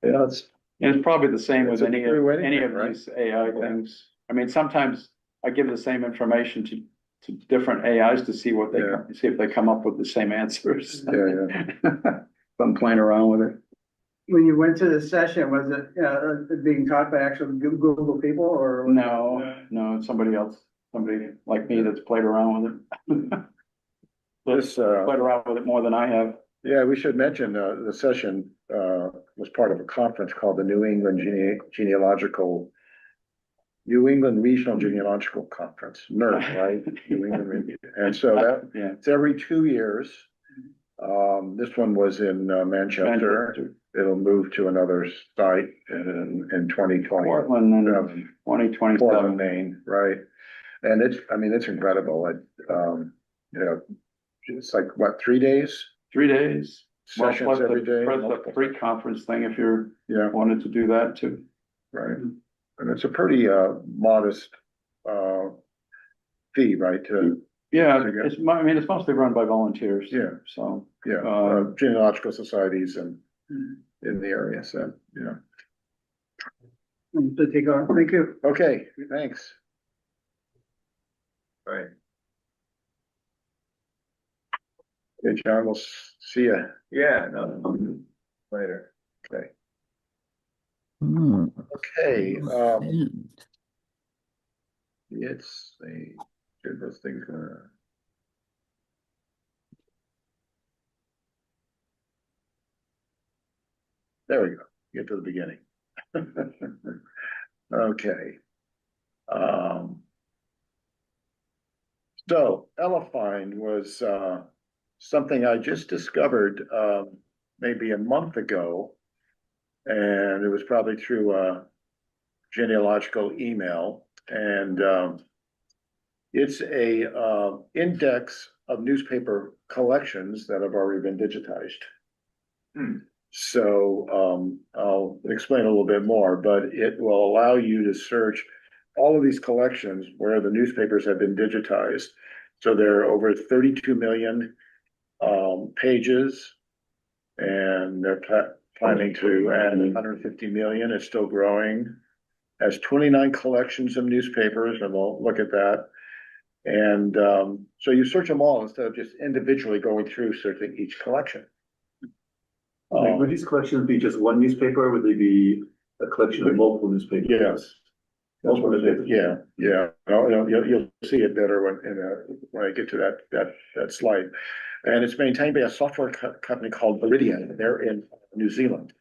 Yeah, it's, And it's probably the same with It's a true any anything, of right? these AI things. I mean, sometimes I give the same information to different AIs to see what see if they come up with the same answers. yeah. I'm playing around with it. when you went to the session, was it being taught by actual Google people or? No, it's somebody else, somebody like me that's played around with it. This, Played around with it more than I have. yeah, we should mention, the session, was part of a conference called the New England New England Regional Genealogical Conference, NERG, right? New England, and so that, Yeah. it's every 2 years. This one was in Manchester. It'll move to another site in 2020. Portland in 2027. Portland, Maine, right? And it's incredible. You know, it's like, what, 3 days? 3 days. Well, Sessions plus the- every day. plus the pre-conference thing if you're Yeah, wanted to do that too. right. And it's a pretty, modest, fee, right, Yeah, Okay. it's mostly run by volunteers. Yeah. So, yeah, genealogical societies and in the area, so, yeah. To take on, thank you. Okay, thanks. Right. Okay, John, we'll see you. Yeah, no, later. Okay. Hmm. Okay, And let's see, get those things going. There we go, get to the beginning. Okay. So Elephind was, something I just discovered, maybe a month ago. And it was probably through a genealogical email, and it's a index of newspaper collections that have already been digitized. So I'll explain a little bit more, but it will allow you to search all of these collections where the newspapers have been digitized. So there are over 32 million pages, and they're planning to add 150 million. It's still growing. Has 29 collections of newspapers, and we'll look at that. And so you search them all instead of just individually going through searching each collection. Would these collections be just one newspaper, or would they be a collection of multiple newspapers? Yes. Multiple newspapers. Yeah. You'll see it better when I get to that slide. And it's maintained by a software company called Veridian. They're in New Zealand.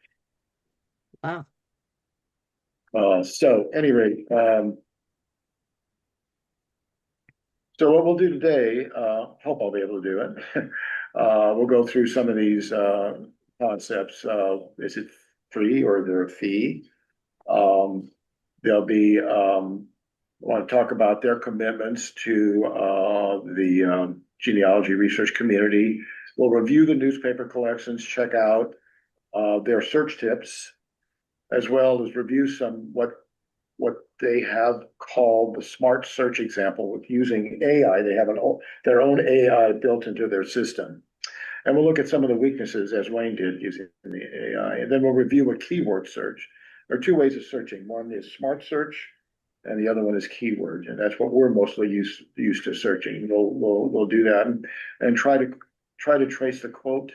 wow. So anyway, so what we'll do today, hope I'll be able to do it. We'll go through some of these concepts. Is it free or is there a fee? There'll be, want to talk about their commitments to the genealogy research community. We'll review the newspaper collections, check out their search tips, as well as review what they have called the smart search example with using AI. They have their own AI built into their system. And we'll look at some of the weaknesses as Wayne did using the AI. And then we'll review a keyword search. There are two ways of searching. One is smart search, and the other one is keyword. And that's what we're mostly used to searching. We'll do that and try to trace the quote.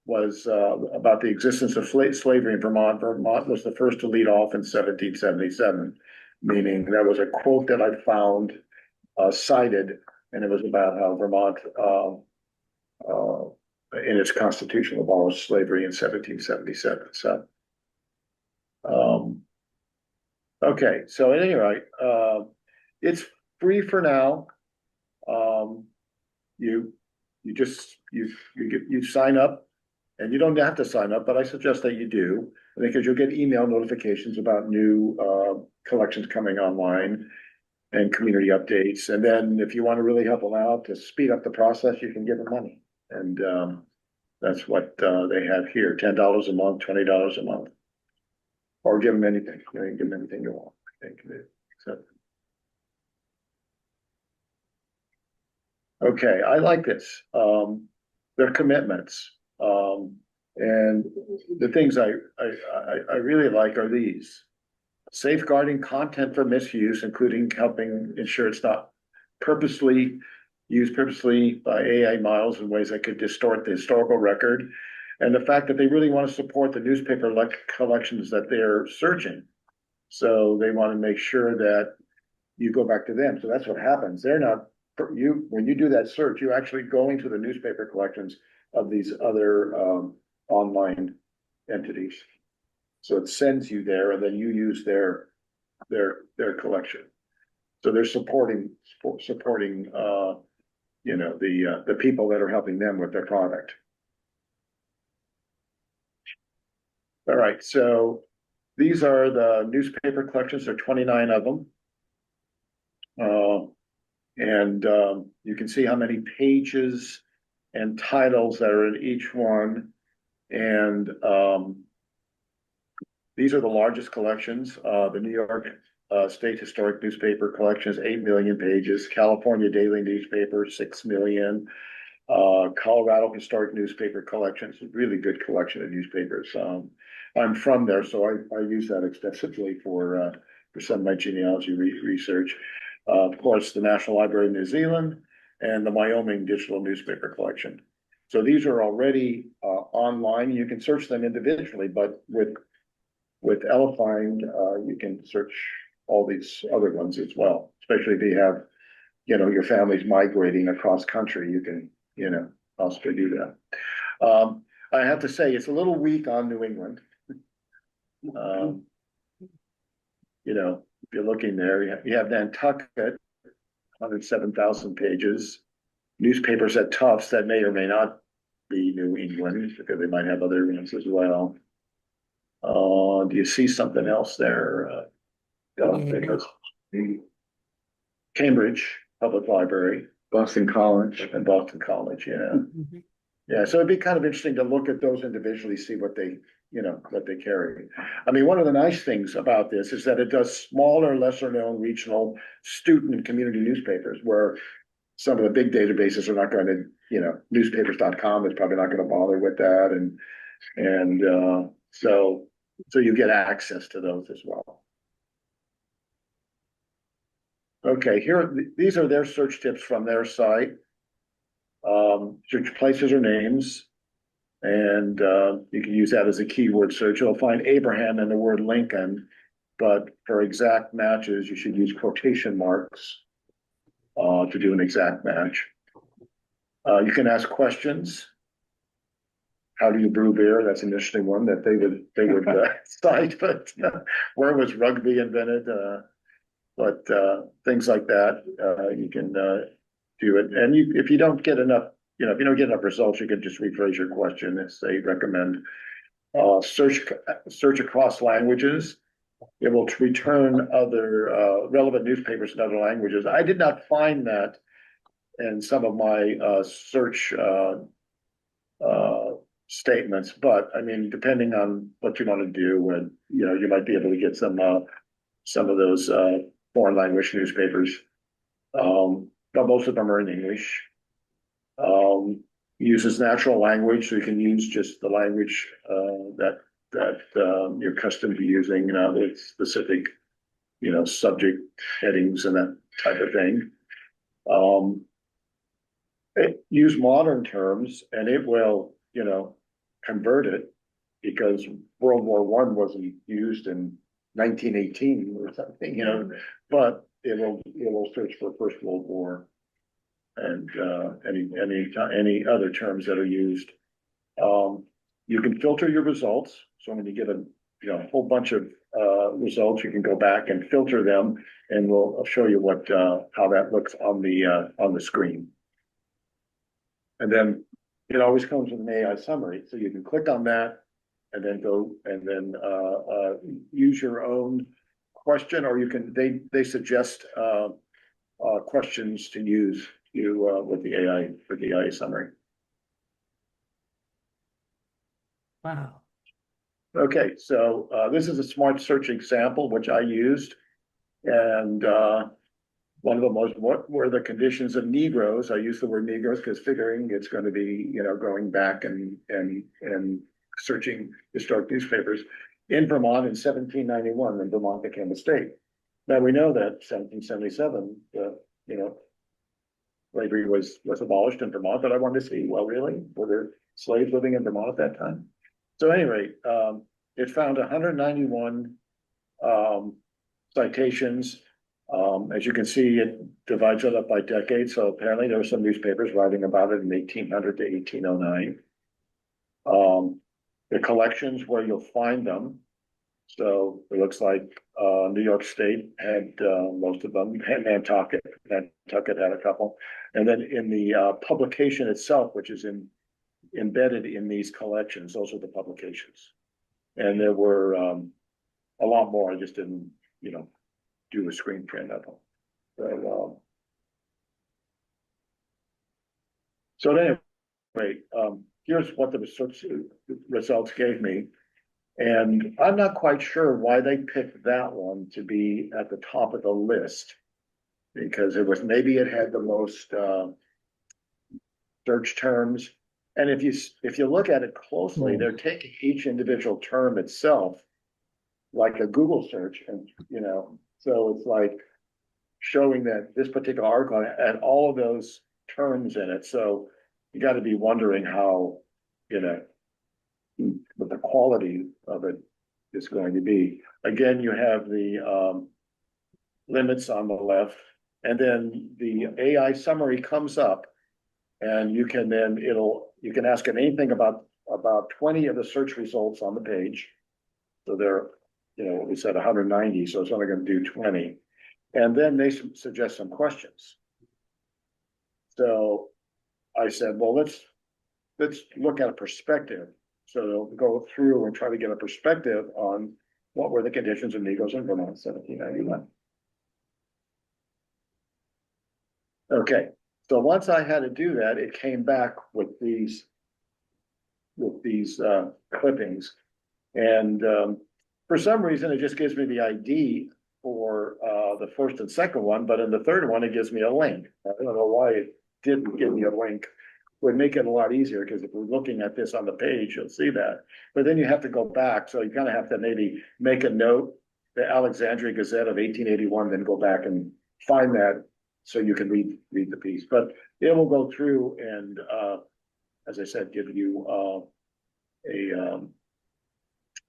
Was about the existence of slavery in Vermont. Vermont was the first to lead off in 1777, meaning that was a quote that I found cited, and it was about how Vermont in its constitution abolished slavery in 1777. So, okay. So at any rate, it's free for now. You sign up. And you don't have to sign up, but I suggest that you do, because you'll get email notifications about new collections coming online and community updates. And then if you want to really help them out to speed up the process, you can give them money. And that's what they have here, $10 a month, $20 a month. Or give them anything. You can give them anything you want. I think. Okay, I like this. Their commitments. And the things I really like are these: safeguarding content for misuse, including helping ensure it's not used purposely by AI models in ways that could distort the historical record, and the fact that they really want to support the newspaper collections that they're searching. So they want to make sure that you go back to them. So that's what happens. They're not, when you do that search, you actually go into the newspaper collections of these other online entities. So it sends you there, and then you use their collection. So they're supporting you know, the people that are helping them with their product. All right, so these are the newspaper collections. There are 29 of them. You can see how many pages and titles that are in each one. And these are the largest collections. The New York State Historic Newspaper Collection is 8 million pages. California Daily Newspaper, 6 million. Colorado Historic Newspaper Collection is a really good collection of newspapers. I'm from there, so I use that extensively for some of my genealogy research. Of course, the National Library of New Zealand and the Wyoming Digital Newspaper Collection. So these are already online. You can search them individually, but with Elephind, you can search all these other ones as well. Especially if you have, you know, your family's migrating across country, you can, you know, also do that. I have to say, it's a little weak on New England. You know, if you're looking there, you have Nantucket, 107,000 pages. Newspapers at Tufts that may or may not be New England, because they might have other ones as well. Do you see something else there? Cambridge Public Library. Boston College. And Boston College, yeah. Mhm. Yeah, so it'd be kind of interesting to look at those individually, see what they, you know, what they carry. I mean, one of the nice things about this is that it does smaller, lesser known regional student and community newspapers where some of the big databases are not going to, you know, newspapers.com is probably not going to bother with that. So you get access to those as well. Okay, these are their search tips from their site. Search places or names, and you can use that as a keyword search. You'll find Abraham and the word Lincoln, but for exact matches, you should use quotation marks to do an exact match. You can ask questions. How do you brew beer? That's an interesting one that they would cite, but where was rugby invented? But things like that, you can do it. And if you don't get enough, you know, if you don't get enough results, you can just rephrase your question and say recommend. Search across languages. It will return other relevant newspapers in other languages. I did not find that in some of my search statements, but I mean, depending on what you want to do, and you know, you might be able to get some of those foreign language newspapers. But most of them are in English. Uses natural language, so you can use just the language that you're accustomed to using, with specific, you know, subject headings and that type of thing. Use modern terms, and it will, you know, convert it, because World War I wasn't used in 1918 or something, you know, but it will search for First World War and any other terms that are used. You can filter your results. So when you get a whole bunch of results, you can go back and filter them, and I'll show you how that looks on the screen. And then it always comes with an AI summary, so you can click on that and then go and then use your own question, or you can they suggest questions to use with the AI summary. Wow. Okay, so this is a smart search example which I used, and one of them was what were the conditions of Negroes. I use the word Negroes because figuring it's going to be, you know, going back and searching historic newspapers in Vermont in 1791 when Vermont became a state. Now we know that 1777, you know, slavery was abolished in Vermont, but I wanted to see, well, really, were there slaves living in Vermont at that time. So anyway, it found 191 citations. As you can see, it divides it up by decade. So apparently there were some newspapers writing about it in 1800 to 1809. The collections where you'll find them. So it looks like New York State had most of them. Nantucket had a couple. And then in the publication itself, which is embedded in these collections, those are the publications. And there were a lot more. I just didn't, do a screen print of them. So anyway, here's what the research results gave me. And I'm not quite sure why they picked that one to be at the top of the list. Because maybe it had the most search terms. And if you look at it closely, they're taking each individual term itself, like a Google search, and so it's like showing that this particular article had all of those terms in it. So you got to be wondering how, what the quality of it is going to be. Again, you have the limits on the left, and then the AI summary comes up, and you can ask it anything about 20 of the search results on the page. So they're, we said 190, so it's only going to do 20. And then they suggest some questions. So I said, well, let's look at a perspective. So they'll go through and try to get a perspective on what were the conditions of Negroes in Vermont in 1791. Okay, so once I had to do that, it came back with these clippings. And for some reason, it just gives me the ID for the first and second one, but in the third one, it gives me a link. I don't know why it didn't give me a link. Would make it a lot easier, because if we're looking at this on the page, you'll see that. But then you have to go back, so you kind of have to maybe make a note, the Alexandria Gazette of 1881, then go back and find that so you can read the piece. But it will go through and, as I said, give you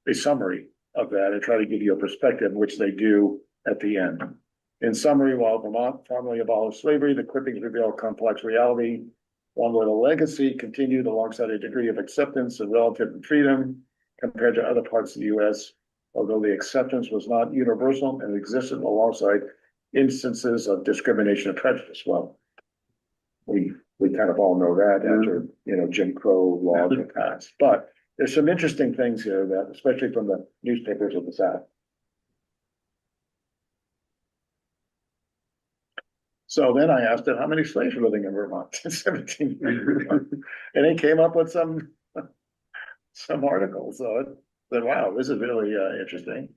a summary of that and try to give you a perspective, which they do at the end. In summary, while Vermont formally abolished slavery, the clippings reveal a complex reality, one where the legacy continued alongside a degree of acceptance and relative freedom compared to other parts of the U.S., although the acceptance was not universal and existed alongside instances of discrimination and prejudice. Well, we kind of all know that after, Jim Crow laws were passed. But there's some interesting things here that, especially from the newspapers of the South. So then I asked it, how many slaves were living in Vermont in 1791? And it came up with some articles. So I said, wow, this is really interesting.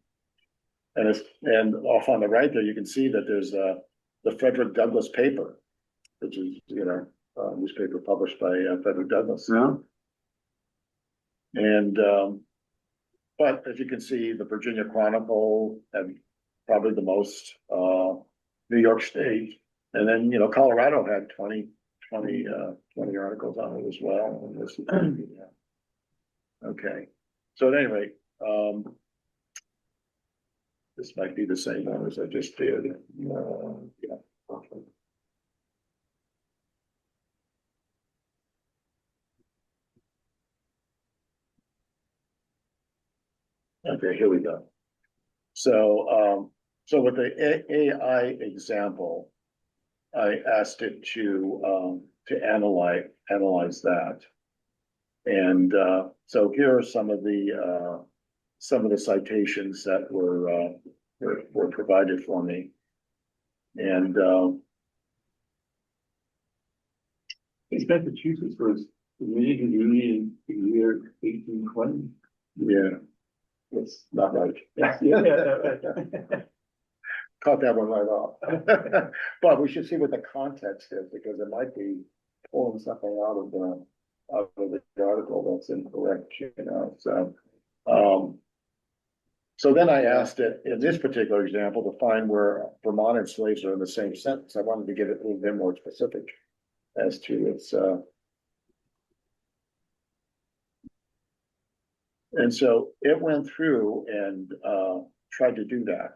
And off on the right there, you can see that there's the Frederick Douglass paper, which is, a newspaper published by Frederick Douglass. Yeah. And, but as you can see, the Virginia Chronicle and probably the most, New York State. And then, Colorado had 20 articles on it as well. And this, okay. So at any rate, this might be the same one as I just did. Yeah. Okay, here we go. So, so with the AI example, I asked it to analyze that. And so here are some of the citations that were provided for me. And Massachusetts was made in Union in the year 1820. yeah, it's not right. Yeah. Caught that one right off. But we should see what the context is, because it might be pulling something out of the article that's incorrect, So then I asked it in this particular example to find where Vermont and slaves are in the same sentence. I wanted to get it a little bit more specific as to its And so it went through and, tried to do that.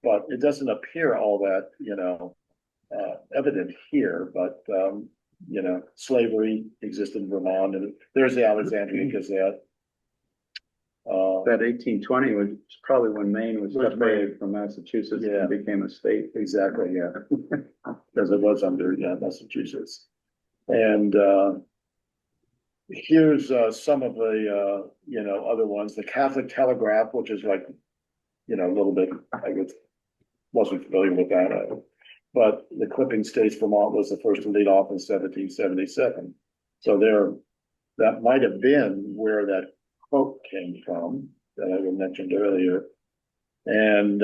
But it doesn't appear all that, evident here, but, slavery existed in Vermont, and there's the Alexandria Gazette. That 1820 was probably when Maine was Was separated from Massachusetts Yeah. and became a state. Exactly, yeah. Because it was under, Massachusetts. And, here's, some of the, other ones, the Catholic Telegraph, which is like, a little bit, I guess, wasn't familiar with that. But the clipping states Vermont was the first to lead off in 1777. So that might have been where that quote came from that I mentioned earlier. And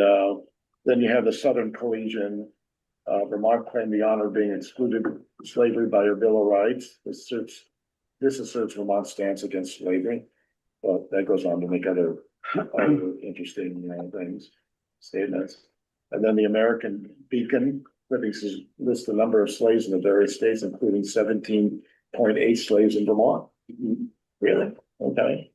then you have the Southern Collegian. Vermont claimed the honor of being excluded from slavery by her Bill of Rights. This asserts Vermont's stance against slavery. But that goes on to make other interesting things, statements. And then the American Beacon lists the number of slaves in the various states, including 17.8 slaves in Vermont. Really? Okay.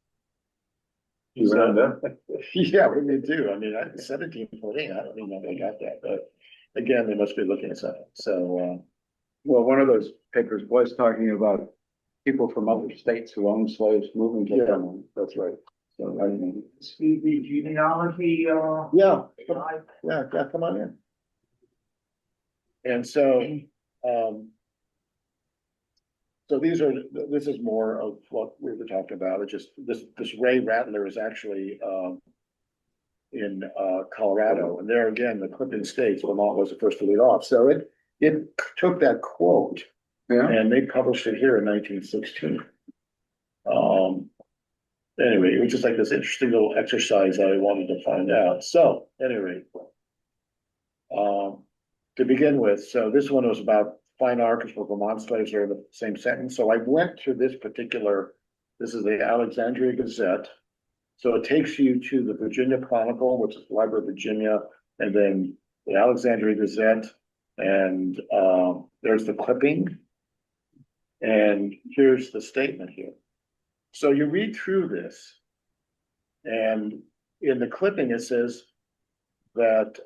Around that. Yeah, what do they do? I mean, 17.8, I don't even know if they got that, but again, they must be looking at something. So, Well, one of those papers was talking about people from other states who owned slaves moving to Yeah. Vermont. that's right. So I mean, Excuse me, genealogy, Yeah, yeah, come on in. And so, this is more of what we were talking about. It's just this Ray Rattler is actually, in, Colorado, and there again, the clipping states, Vermont was the first to lead off. So it took that quote yeah, and they published it here in 1916. Anyway, it was just like this interesting little exercise I wanted to find out. So anyway, to begin with, so this one was about fine articles for Vermont slaves are in the same sentence. So I went to this is the Alexandria Gazette. So it takes you to the Virginia Chronicle, which is the Library of Virginia, and then the Alexandria Gazette, and there's the clipping. And here's the statement here. So you read through this, and in the clipping, it says that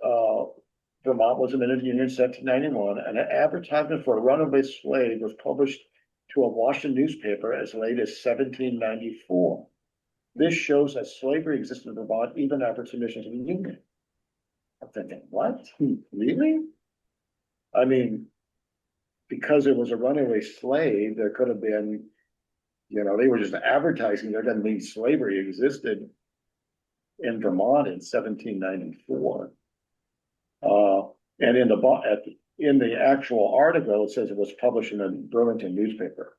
Vermont was a minute union in 1791, and an advertisement for a runaway slave was published to a Washington newspaper as late as 1794. This shows that slavery existed in Vermont even after submission to the Union. I'm thinking, what? Really? I mean, because it was a runaway slave, there could have been, they were just advertising. There doesn't mean slavery existed in Vermont in 1794. And in the actual article, it says it was published in a Burlington newspaper.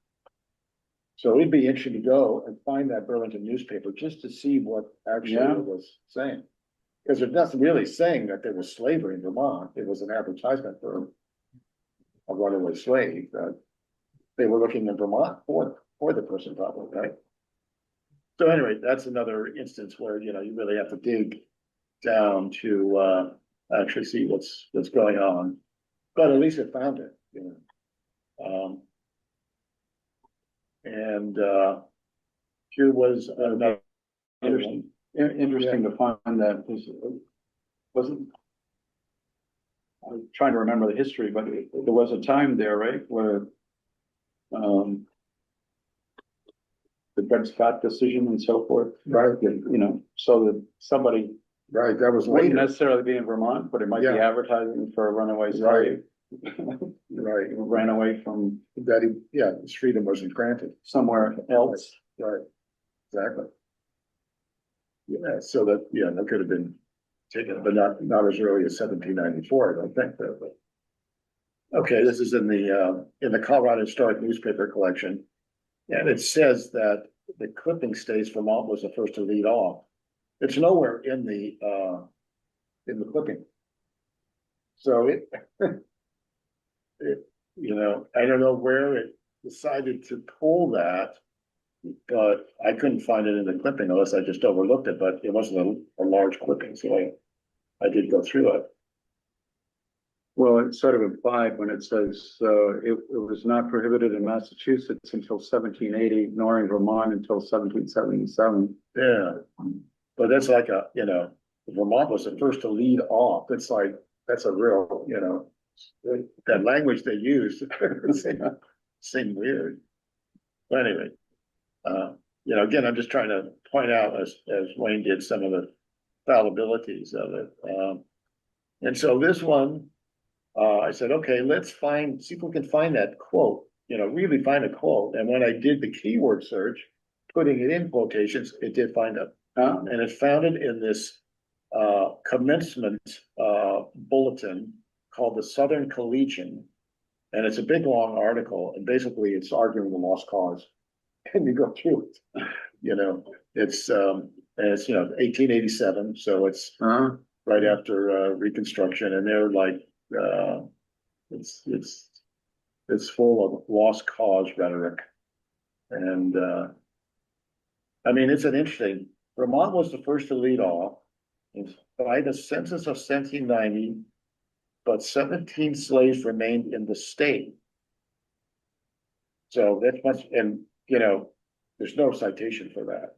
So it'd be interesting to go and find that Burlington newspaper just to see what actually it was saying. Because there's nothing really saying that there was slavery in Vermont. It was an advertisement for a runaway slave that they were looking in Vermont for the person probably, right? So anyway, that's another instance where, you really have to dig down to, actually see what's going on. But at least it found it, and here was another interesting to find that this wasn't. I'm trying to remember the history, but there was a time there, right, where the Dred Scott decision and so forth, Right. so that somebody right, that was wouldn't later, necessarily be in Vermont, but it might be Yeah. advertising for a runaway Right. slave. right, Who ran away from that his freedom wasn't granted. somewhere else. Right, exactly. Yeah, so that could have been taken, but not as early as 1794, I don't think, though, but. Okay, this is in the Colorado Historic Newspaper Collection. And it says that the clipping states Vermont was the first to lead off. It's nowhere in the clipping. So I don't know where it decided to pull that, but I couldn't find it in the clipping unless I just overlooked it, but it wasn't a large clipping, so I did go through it. Well, it's sort of implied when it says, it was not prohibited in Massachusetts until 1780, nor in Vermont until 1777. Yeah, but that's like Vermont was the first to lead off. It's like, that's a real, that language they used, seemed weird. But anyway, again, I'm just trying to point out as Wayne did some of the fallibilities of it. And so this one, I said, okay, let's see if we can find that quote, really find a quote. And when I did the keyword search, putting it in quotations, it did find it. And it found it in this commencement bulletin called the Southern Collegian. And it's a big, long article. And basically it's arguing the lost cause. And you go through it, it's 1887. So it's right after Reconstruction. And they're like, it's full of lost cause rhetoric. And I mean, it's an interesting, Vermont was the first to lead off by the census of 1790, but 17 slaves remained in the state. So that's much, and there's no citation for that.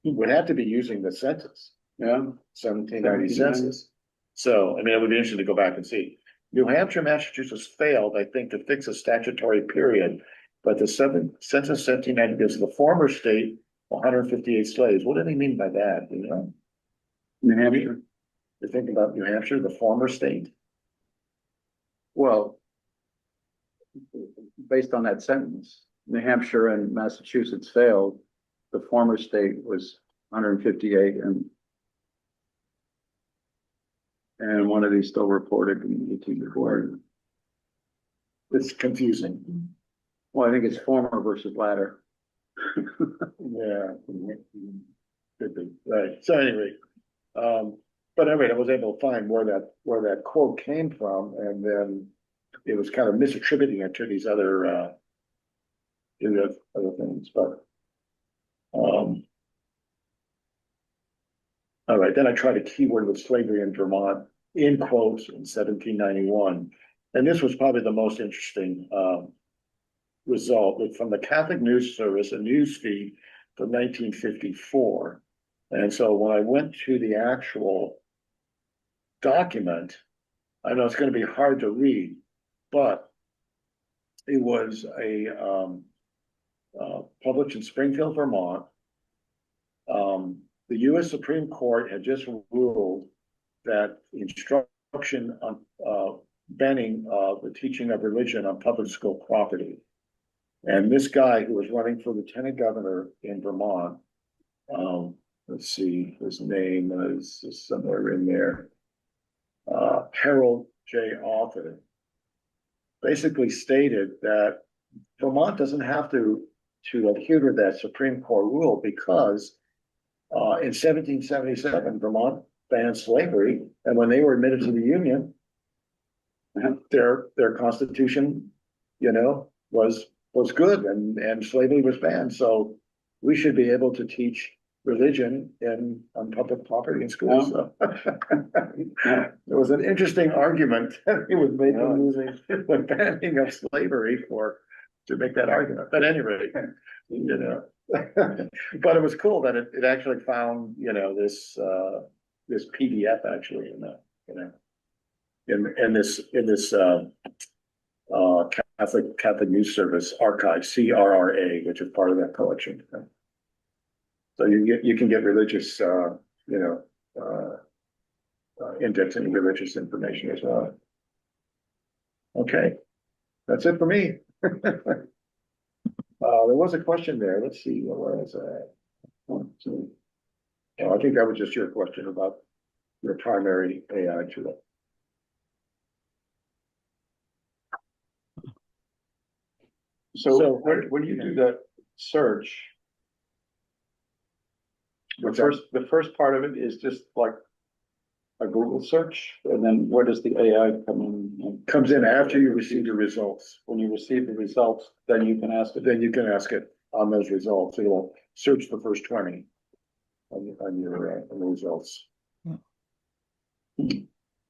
You would have to be using the census. Yeah, 1790 census. So, I mean, it would be interesting to go back and see. New Hampshire, Massachusetts failed, I think, to fix a statutory period, but the census 1790 gives the former state 158 slaves. What do they mean by that? New Hampshire. You think about New Hampshire, the former state? Well, based on that sentence, New Hampshire and Massachusetts failed. The former state was 158, and one of these still reported in 1804. It's confusing. Well, I think it's former versus latter. Yeah, could be, right. So anyway, but anyway, I was able to find where that quote came from, and then it was kind of misattributing it to these other things, but all right, then I tried a keyword with slavery in Vermont in quotes in 1791. And this was probably the most interesting result from the Catholic News Service, a news feed from 1954. And so when I went to the actual document, I know it's going to be hard to read, but it was published in Springfield, Vermont. The U.S. Supreme Court had just ruled that instruction on banning the teaching of religion on public school property. And this guy who was running for lieutenant governor in Vermont, let's see, his name is somewhere in there, Harold J. Arthur, basically stated that Vermont doesn't have to adhere to that Supreme Court rule because in 1777, Vermont banned slavery, and when they were admitted to the Union, their constitution, was good, and slavery was banned. So we should be able to teach religion on public property in schools. So it was an interesting argument that he was making using the banning of slavery to make that argument. But anyway, but it was cool that it actually found, this PDF actually in this Catholic News Service archive, CRRA, which is part of that collection. So you can get religious, indexing religious information as well. Okay, that's it for me. There was a question there. Let's see, where is that? I think that was just your question about your primary AI tool. So when you do the search, the first part of it is just like a Google search, and then where does the AI come in? Comes in after you receive the results. When you receive the results, then you can ask it. Then you can ask it on those results. It will search the first 20 on your results.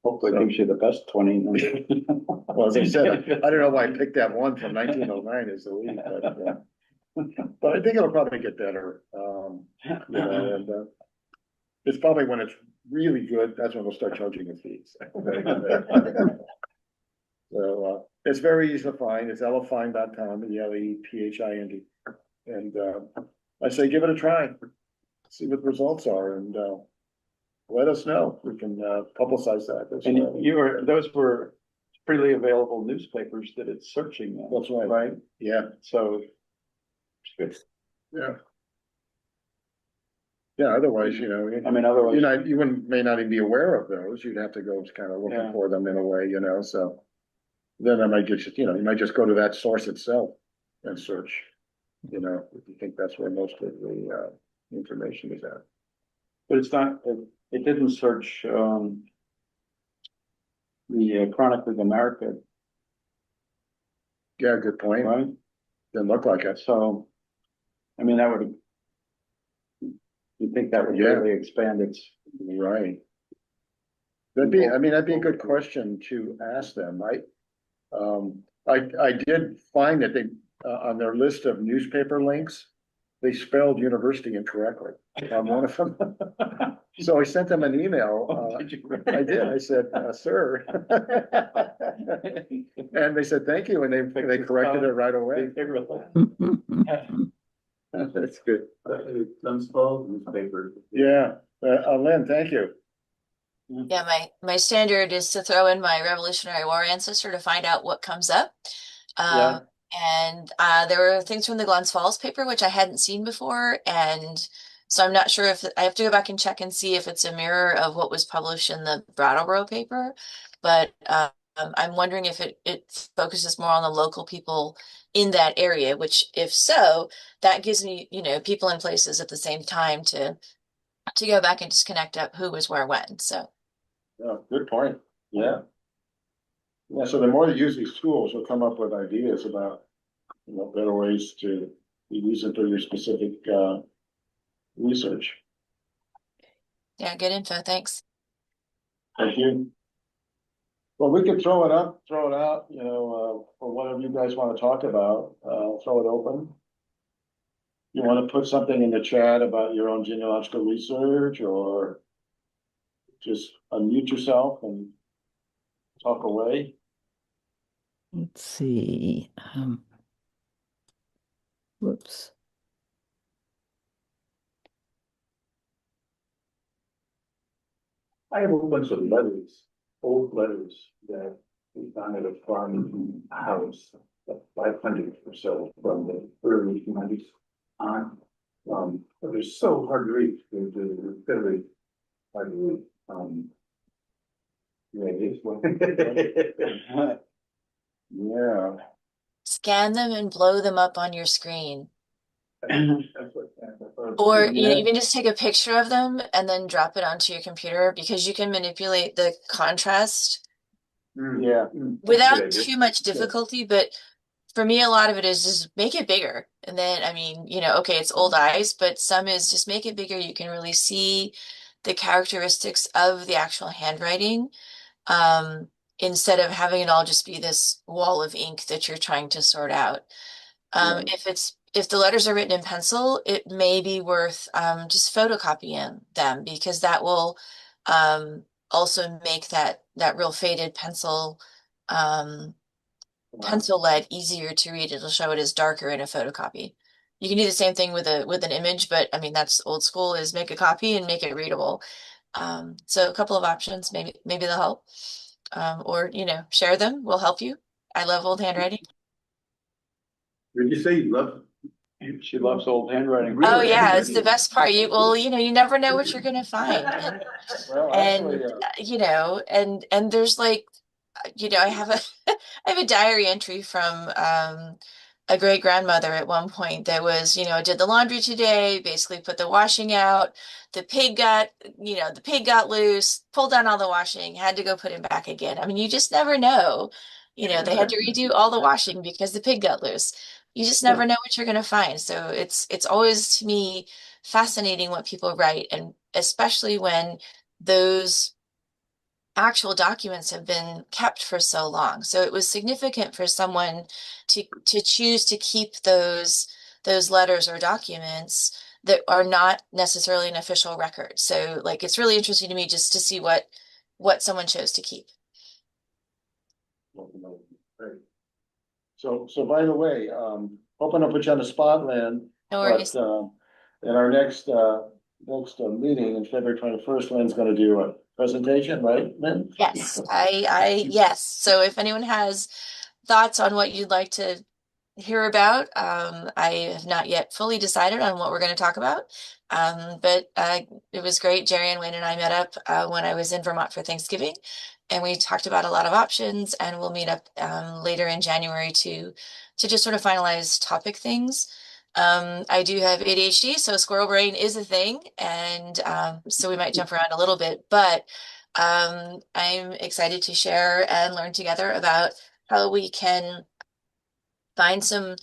Hopefully it gives you the best 20. Well, as I said, I don't know why I picked that one from 1909 as the lead, but I think it'll probably get better. You know, and it's probably when it's really good, that's when we'll start charging the fees. So, it's very easy to find. It's elephind.com, Elephind. And, I say, give it a try. See what the results are and, let us know. We can, publicize that. And those were freely available newspapers that it's searching on. That's right. Right? Yeah, So. It's good. yeah. Yeah, otherwise, you know. I mean, otherwise. You may not even be aware of those. You'd have to go kind of looking Yeah. for them in a way, you know, so. Then I might just, you might just go to that source itself and search, if you think that's where most of the, information is at. But it's not, it didn't search, the Chronicle of America, Yeah, good point. right? Didn't look like it. So, I mean, that would, you think that would Yeah. really expand its, Right. That'd be a good question to ask them. I did find that they, on their list of newspaper links, they spelled university incorrectly on one of them. So I sent them an email. Did you? I did. I said, sir. And they said, thank you. And they corrected it right away. That's good. Dunsfall newspaper. Yeah. Lynn, thank you. Yeah, my standard is to throw in my Revolutionary War ancestor to find out what comes up. Yeah. And there were things from the Glens Falls paper which I hadn't seen before, and so I'm not sure if I have to go back and check and see if it's a mirror of what was published in the Brattleboro paper. But I'm wondering if it focuses more on the local people in that area, which if so, that gives me, people in places at the same time to go back and just connect up who was where when. So. Yeah, good point. Yeah. Yeah, so the more you use these tools, you'll come up with ideas about, better ways to use it for your specific, research. Yeah, good info. Thanks. Thank you. Well, we could throw it out, for whatever you guys want to talk about, throw it open. You want to put something in the chat about your own genealogical research, or just unmute yourself and talk away. Let's see. Whoops. I have a bunch of letters, old letters that we found at a farm house, like 500 or so from the early 90s on. But they're so hard to read. They're very hard to read. Yeah, it's one. Yeah. Scan them and blow them up on your screen. That's what- Or Yeah. even just take a picture of them and then drop it onto your computer, because you can manipulate the contrast Yeah. without Good idea. too much difficulty. But for me, a lot of it is just make it bigger. And then, okay, it's old eyes, but some is just make it bigger. You can really see the characteristics of the actual handwriting, instead of having it all just be this wall of ink that you're trying to sort out. If the letters are written in pencil, it may be worth just photocopying them, because that will also make that real faded pencil pencil lead easier to read. It'll show it as darker in a photocopy. You can do the same thing with an image, but that's old school, is make a copy and make it readable. So a couple of options, maybe they'll help. Or share them will help you. I love old handwriting. Did you say you love? She loves old handwriting. Oh Really? yeah, it's the best part. You never know what you're gonna find. Well, And actually, and there's like, I have I have a diary entry from a great grandmother at one point that was, did the laundry today, basically put the washing out. The pig got loose, pulled down all the washing, had to go put him back again. I mean, you just never know. They had to redo all the washing because the pig got loose. You just never know what you're going to find. So it's always, to me, fascinating what people write, and especially when those actual documents have been kept for so long. So it was significant for someone to choose to keep those letters or documents that are not necessarily an official record. So like it's really interesting to me just to see what someone chose to keep. Great. So by the way, hoping to put you on the spot, Lynn, No but, worries. in our next meeting in February 21st, Lynn's gonna do a presentation, right, Lynn? Yes, yes. So if anyone has thoughts on what you'd like to hear about, I have not yet fully decided on what we're going to talk about. But it was great. Jerry and Wayne and I met up when I was in Vermont for Thanksgiving, and we talked about a lot of options, and we'll meet up later in January to just sort of finalize topic things. I do have ADHD, so squirrel brain is a thing, and so we might jump around a little bit, but I'm excited to share and learn together about how we can find some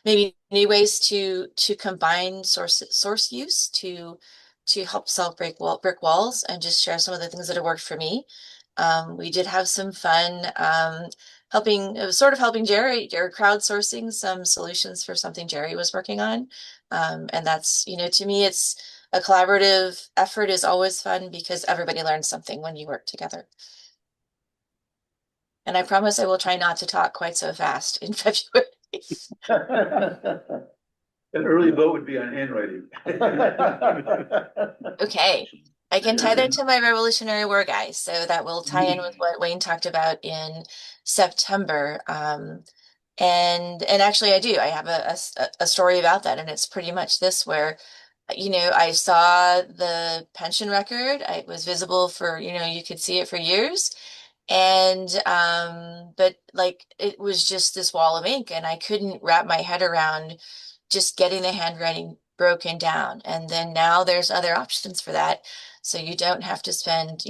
maybe new ways to combine source use to help solve brick walls, and just share some of the things that have worked for me. We did have some fun it was sort of helping Jerry or crowdsourcing some solutions for something Jerry was working on. And that's, to me, it's a collaborative effort is always fun because everybody learns something when you work together. And I promise I will try not to talk quite so fast in February. An early vote would be on handwriting. Okay, I can tie that to my Revolutionary War guy, so that will tie in with what Wayne talked about in September. And actually I do. I have a story about that, and it's pretty much this where, I saw the pension record. It was visible for, you could see it for years. And but like it was just this wall of ink, and I couldn't wrap my head around just getting the handwriting broken down. And then now there's other options for that. So you don't have to spend,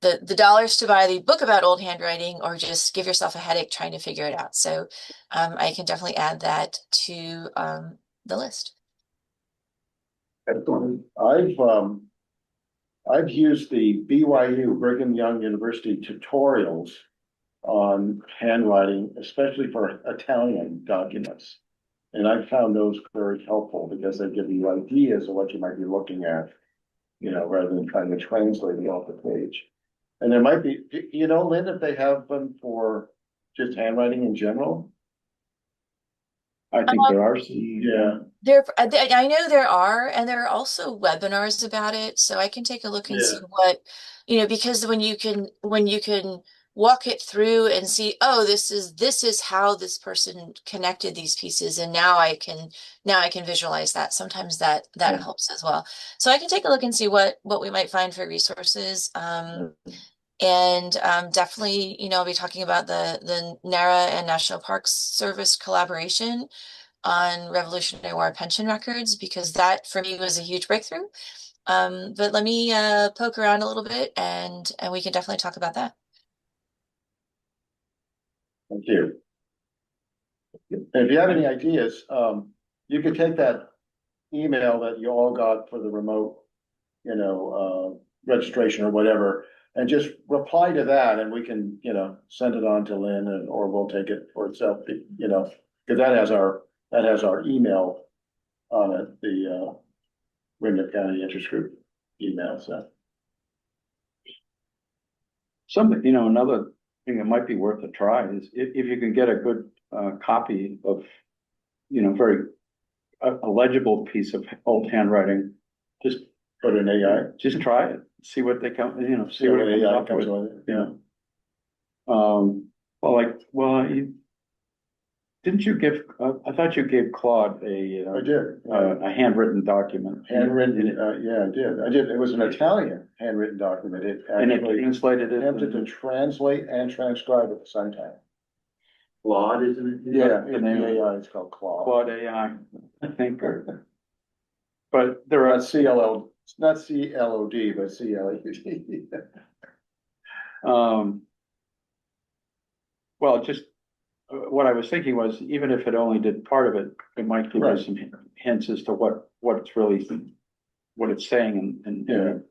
the dollars to buy the book about old handwriting, or just give yourself a headache trying to figure it out. So I can definitely add that to the list. I've used the BYU, Brigham Young University tutorials on handwriting, especially for Italian documents. And I found those very helpful because they give you ideas of what you might be looking at, rather than trying to translate it off the page. And there might be, Lynn, if they have them for just handwriting in general? I think there are some. Yeah. I know there are, and there are also webinars about it, so I can take a look and see what, because when you can walk it through and see, oh, this is how this person connected these pieces, and now I can visualize that. Sometimes that helps as well. So I can take a look and see what we might find for resources. And definitely, I'll be talking about the NARA and National Parks Service collaboration on Revolutionary War pension records, because that for me was a huge breakthrough. But let me poke around a little bit, and we can definitely talk about that. Thank you. And if you have any ideas, you could take that email that you all got for the remote, registration or whatever, and just reply to that, and we can, send it on to Lynn, or we'll take it for itself, because that has our email on it, the Windham County Interest Group email, so. Another thing that might be worth a try is if you can get a good copy of, a legible piece of old handwriting, just put in AI. Just try it, see what they come, see what AI comes comes with. with it. Yeah. Didn't you give? I thought you gave Claude I did. a handwritten document. Handwritten, yeah, I did. I did. It was an Italian handwritten document. It And it actually translated it. attempted to translate and transcribe at the same time. Claude, isn't it? Yeah, the in name the of AI, it's called Claude. Claude AI, I think. But there are Not CLL, not CLOD, but CLUD. Well, just what I was thinking was, even if it only did part of it, it might give Right. you some hints as to what it's really, what it's saying in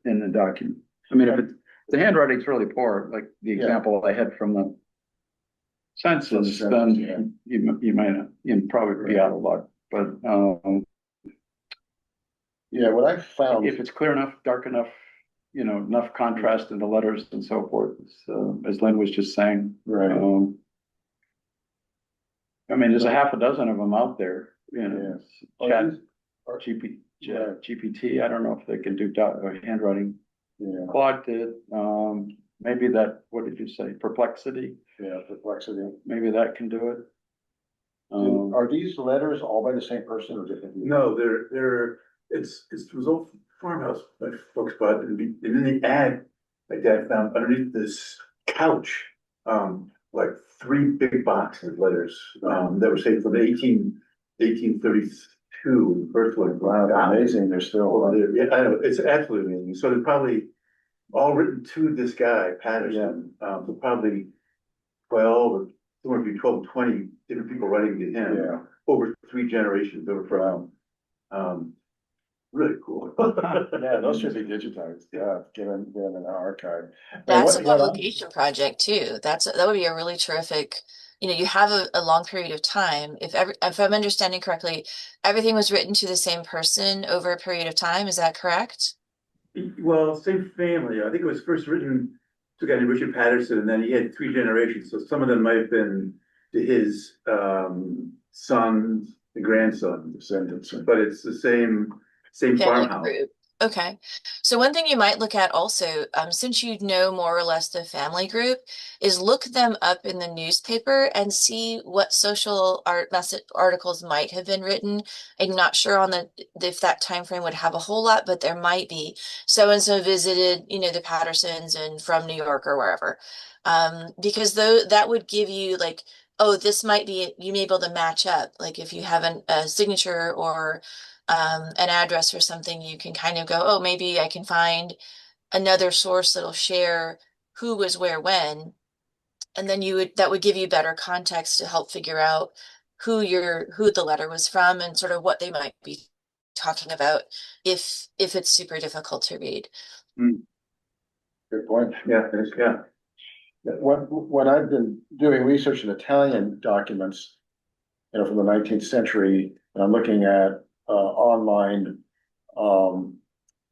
the document. I mean, the handwriting's really poor, like the Yeah. example I had from the census, From the then census, you might, you'd probably be out of luck, but, Yeah, what I found, if it's clear enough, dark enough, you know, enough contrast in the letters and so forth, as Lynn was just saying. right, I mean, there's a half a dozen of them out there, you know, Are chat, these- are- GPT, I don't know if they can do handwriting. yeah, Claude did, maybe that, what did you say, Perplexity, yeah, perplexity. maybe that can do it. Are these letters all by the same person or different? people? No, it was old farmhouse my folks bought, and in the ad, my dad found underneath this couch, like 3 big boxes of letters, that were saved from 1832, the first one. Wow, amazing, they're still. Yeah, I know, it's absolutely amazing. So they're probably all written to this guy, Patterson, so probably 12 or somewhere between 12 and 20 different people writing to him. Yeah. Over 3 generations, they were from, really cool. Yeah, those should be digitized, yeah, given an archive. And That's a what I- publication project too. That would be a really terrific, you know, you have a long period of time. If I'm understanding correctly, everything was written to the same person over a period of time. Is that correct? Well, same family. I think it was first written to a guy named Richard Patterson, and then he had 3 generations. So some of them might have been to his sons and grandsons, Descendants. but it's the same Family farmhouse. group. Okay. So one thing you might look at also, since you know more or less the family group, is look them up in the newspaper and see what social articles might have been written. I'm not sure on if that time frame would have a whole lot, but there might be. So and so visited, you know, the Pattersons and from New York or wherever. Because that would give you like, oh, this might be, you may be able to match up. Like if you have a signature or an address or something, you can kind of go, oh, maybe I can find another source that'll share who was where when. And then that would give you better context to help figure out who the letter was from and sort of what they might be talking about if it's super difficult to read. Good point. Yeah, yeah. When I've been doing research in Italian documents, you know, from the 19th century, and I'm looking at online,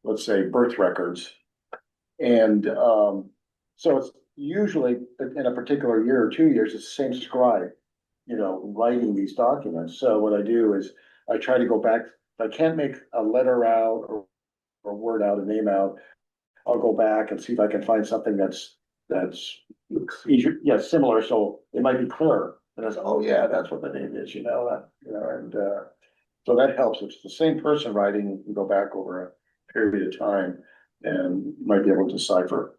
let's say birth records. And so it's usually in a particular year or 2 years, it's the same scribe, you know, writing these documents. So what I do is I try to go back. If I can't make a letter out or a word out, a name out, I'll go back and see if I can find something that's easier, yeah, similar. So it might be clearer. And I say, oh yeah, that's what the name is, you know, and so that helps. If it's the same person writing, you can go back over a period of time and you might be able to decipher.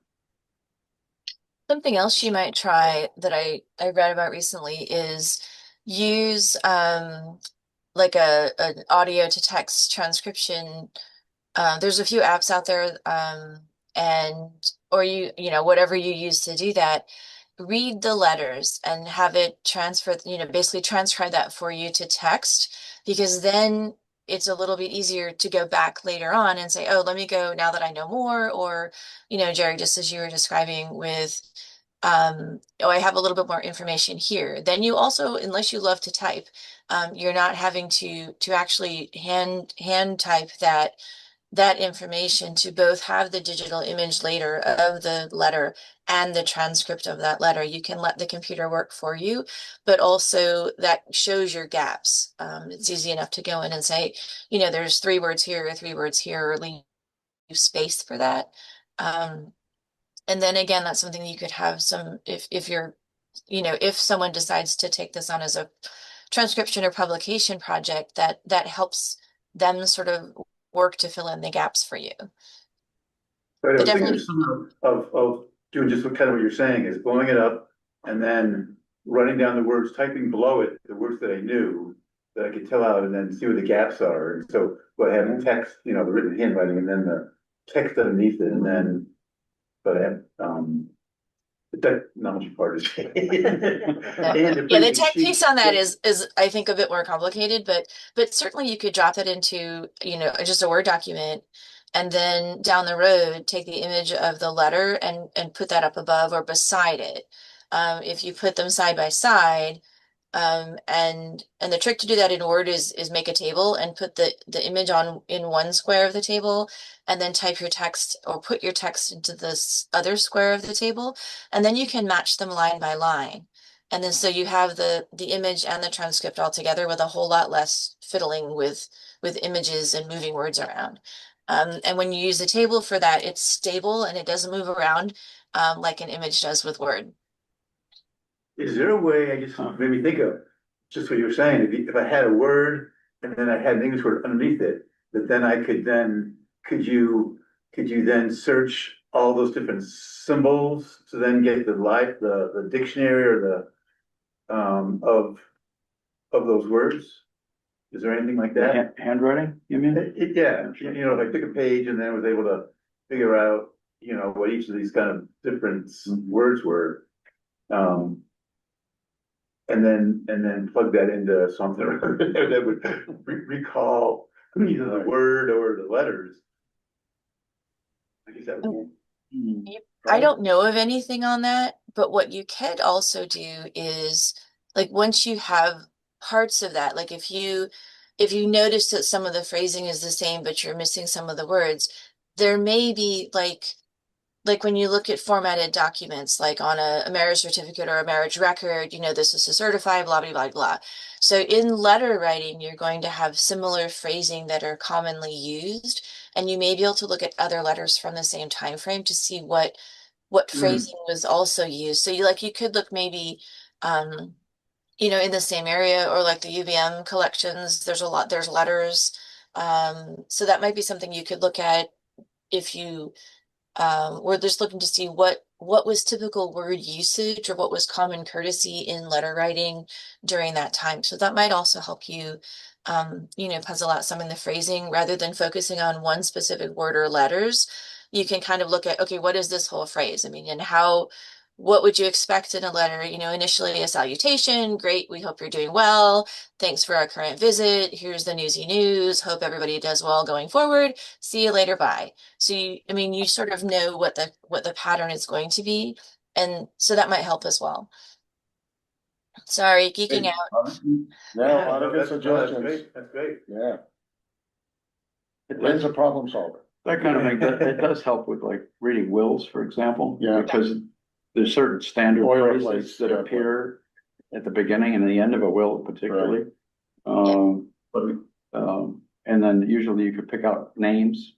Something else you might try that I read about recently is use like an audio to text transcription. There's a few apps out there, or you know, whatever you use to do that, read the letters and have it transfer, you know, basically transcribe that for you to text, because then it's a little bit easier to go back later on and say, oh, let me go now that I know more, or, you know, Jerry, just as you were describing with, oh, I have a little bit more information here. Then you also, unless you love to type, you're not having to actually hand type that information to both have the digital image later of the letter and the transcript of that letter. You can let the computer work for you, but also that shows your gaps. It's easy enough to go in and say, you know, there's 3 words here or 3 words here, or leave space for that. And then again, that's something you could have if you're, you know, if someone decides to take this on as a transcription or publication project, that helps them sort of work to fill in the gaps for you. But I was thinking definitely- of some of doing just what you're saying is blowing it up and then writing down the words, typing below it, the words that I knew that I could tell out, and then see where the gaps are. And so what I have in text, you know, the written handwriting, and then the text underneath it, and then, but I have, the technology part is. Yeah, the tech piece on that is I think a bit more complicated, but certainly you could drop that into, you know, just a Word document, And then down the road, take the image of the letter and put that up above or beside it. If you put them side by side, and the trick to do that in Word is make a table and put the image on in one square of the table, and then type your text or put your text into this other square of the table, and then you can match them line by line. And then so you have the image and the transcript all together with a whole lot less fiddling with images and moving words around. And when you use the table for that, it's stable and it doesn't move around like an image does with Word. Is there a way, I just made me think of, just what you were saying, if I had a word and then I had an English word underneath it, that then I could then, could you then search all those different symbols to then get the dictionary or of those words? Is there anything like that? Handwriting, you mean? Yeah, you know, if I took a page and then was able to figure out, you know, what each of these kind of different words were. And then plug that into something that would recall either the word or the letters. I guess that would be. I don't know of anything on that, but what you could also do is like once you have parts of that, like if you notice that some of the phrasing is the same, but you're missing some of the words, there may be like when you look at formatted documents, like on a marriage certificate or a marriage record, you know, this is to certify, blah, blah, blah, blah. So in letter writing, you're going to have similar phrasing that are commonly used, and you may be able to look at other letters from the same time frame to see what phrasing was also used. So you could look maybe, you know, in the same area or like the UVM collections, there's letters. So that might be something you could look at if you we're just looking to see what was typical word usage or what was common courtesy in letter writing during that time. So that might also help you, you know, puzzle out some of the phrasing rather than focusing on one specific word or letters. You can kind of look at, okay, what is this whole phrase? I mean, and what would you expect in a letter? You know, initially a salutation, great, we hope you're doing well. Thanks for our current visit. Here's the newsy news. Hope everybody does well going forward. See you later, bye. So I mean, you sort of know what the pattern is going to be, and so that might help as well. Sorry, geeking out. Yeah, a lot of good That's suggestions. great, that's great. Yeah. Ray's a problem solver. That kind of thing, it does help with like reading wills, for example. Yeah. Because there's certain standard Boilerplates, phrases that yeah. appear at the beginning and the end of a will particularly. And then usually you could pick out names.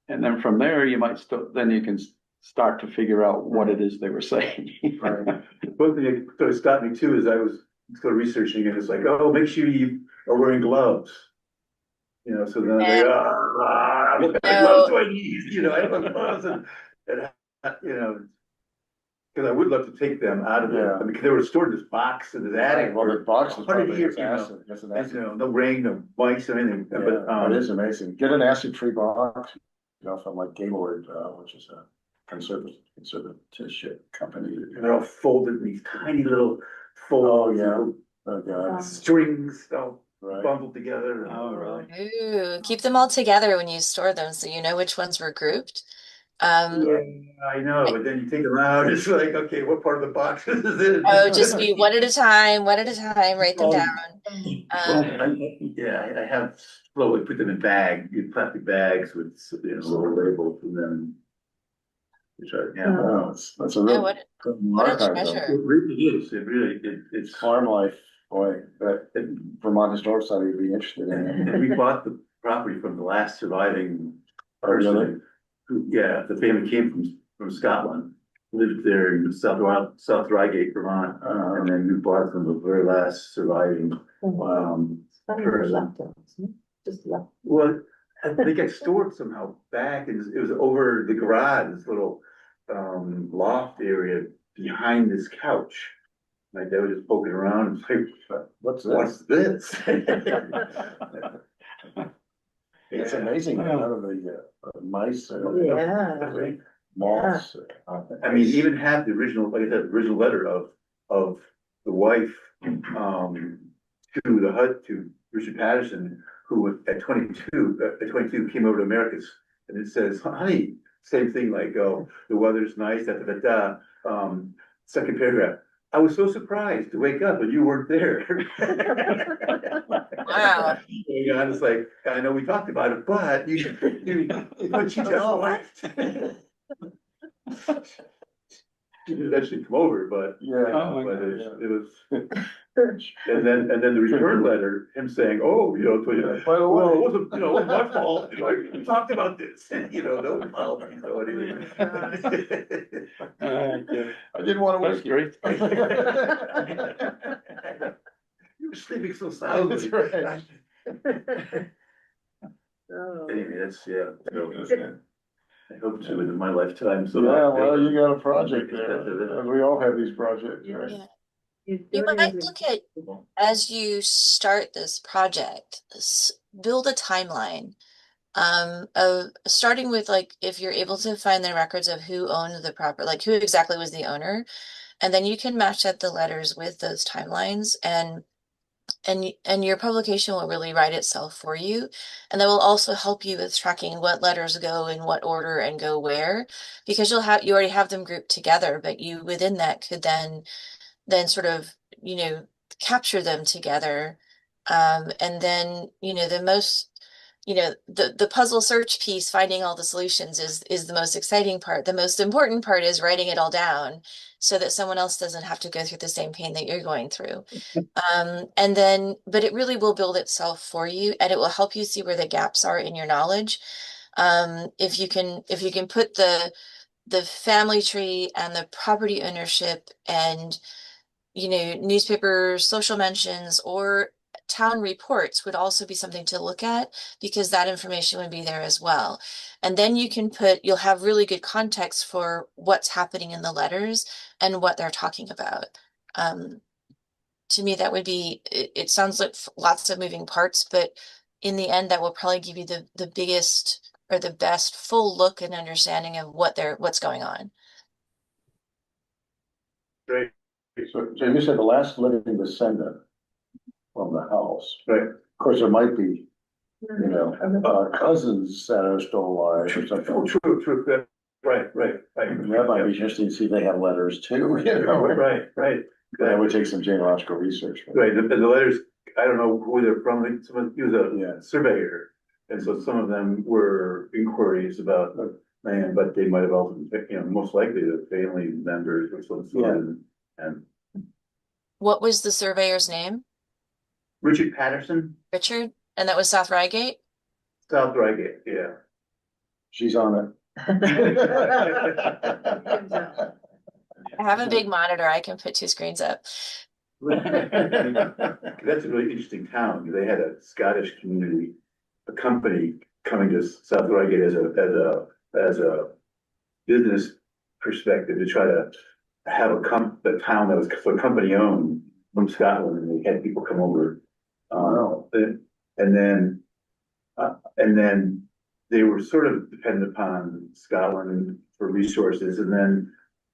And then from there, you might then you can start to figure out what it is they were saying. Right. One thing that sort of stopped me too is I was sort of researching and it's like, oh, make sure you are wearing gloves. You know, so then I was like, what kind of gloves do I need? You know, I don't have gloves and you know, because I would love to take them out of there. I mean, they were stored in this box in this attic. Well, the box is 100 probably years, acid. It's an and, acid. you know, no rain, no mice or anything. Yeah, But it is amazing. Get an acid-free box, you know, from like Gaylord, which is a conservatorship company. they're all folded in these tiny little Oh, folds. yeah. Little Oh, God. strings all Right. bundled together. Oh, really? Ooh, keep them all together when you store them so you know which ones were grouped. Yeah, I know, but then you take them out, it's like, okay, what part of the box is it? Oh, just be one at a time, write them down. Yeah, I have slowly put them in plastic bags with, you know, little labels and then. Which are, yeah. Oh, that's a Oh, real what good a archive, though. treasure. It really is, it's. Farm life, boy, that Vermont Historical Society would be interested in it. And we bought the property from the last surviving Really? person. Yeah, the family came from Scotland, lived there in South Reigate, Vermont, and then we bought it from the very last surviving, person. Just left. Well, they got stored somehow back, and it was over the garage, this little, loft area behind this couch. My dad was just poking around and like, What's what's this? this? It's amazing, Yeah. out of the mice, Yeah. moths. I mean, even have the original, like I said, original letter of the wife, to the HUD, to Richard Patterson, who at 22 came over to Americas, and it says, honey, same thing like, oh, the weather's nice, da, da, da, da. Second paragraph, I was so surprised to wake up and you weren't there. Wow. And I was like, I know we talked about it, but but you just left. She did actually come over, but. Yeah. But it was, and then the return letter, him saying, oh, you know, By the well, way. it wasn't, you know, it wasn't my fault, you know, we talked about this, you know, no apology, so anyway. I didn't want to waste great. You were sleeping so soundly. That's right. Oh. Anyway, that's, yeah, so, I hope to in my lifetime, so. Yeah, well, you got a project there, and we all have these projects, right? Yeah. You're You doing might it. look at, as you start this project, build a timeline of starting with, like, if you're able to find the records of who owned the property, like who exactly was the owner, and then you can match up the letters with those timelines, and your publication will really write itself for you, and that will also help you with tracking what letters go in what order and go where, because you already have them grouped together, but you within that could then sort of, capture them together. And then, the puzzle search piece, finding all the solutions is the most exciting part. The most important part is writing it all down so that someone else doesn't have to go through the same pain that you're going through. But it really will build itself for you, and it will help you see where the gaps are in your knowledge. If you can put the family tree and the property ownership and newspapers, social mentions, or town reports would also be something to look at, because that information would be there as well. And then you'll have really good context for what's happening in the letters and what they're talking about. To me, that would be, it sounds like lots of moving parts, but in the end, that will probably give you the biggest or the best full look and understanding of what's going on. Great. So you said the last living descendant from the house. Right. Of course, there might be, cousins that are still alive or something. Oh, true, right. That might be interesting to see if they have letters too, Right. That would take some genealogical research. Right, the letters, I don't know who they're from, like, he was a surveyor, and so some of them were inquiries about land, but they might have also, most likely the family members or some sort, and What was the surveyor's name? Richard Patterson, Richard? And that was South Reigate? South Reigate, yeah. She's on it. I have a big monitor. I can put two screens up. That's a really interesting town. They had a Scottish community, a company coming to South Reigate as a business perspective to try to have a town that was company owned from Scotland, and they had people come over. And then they were sort of dependent upon Scotland for resources, and then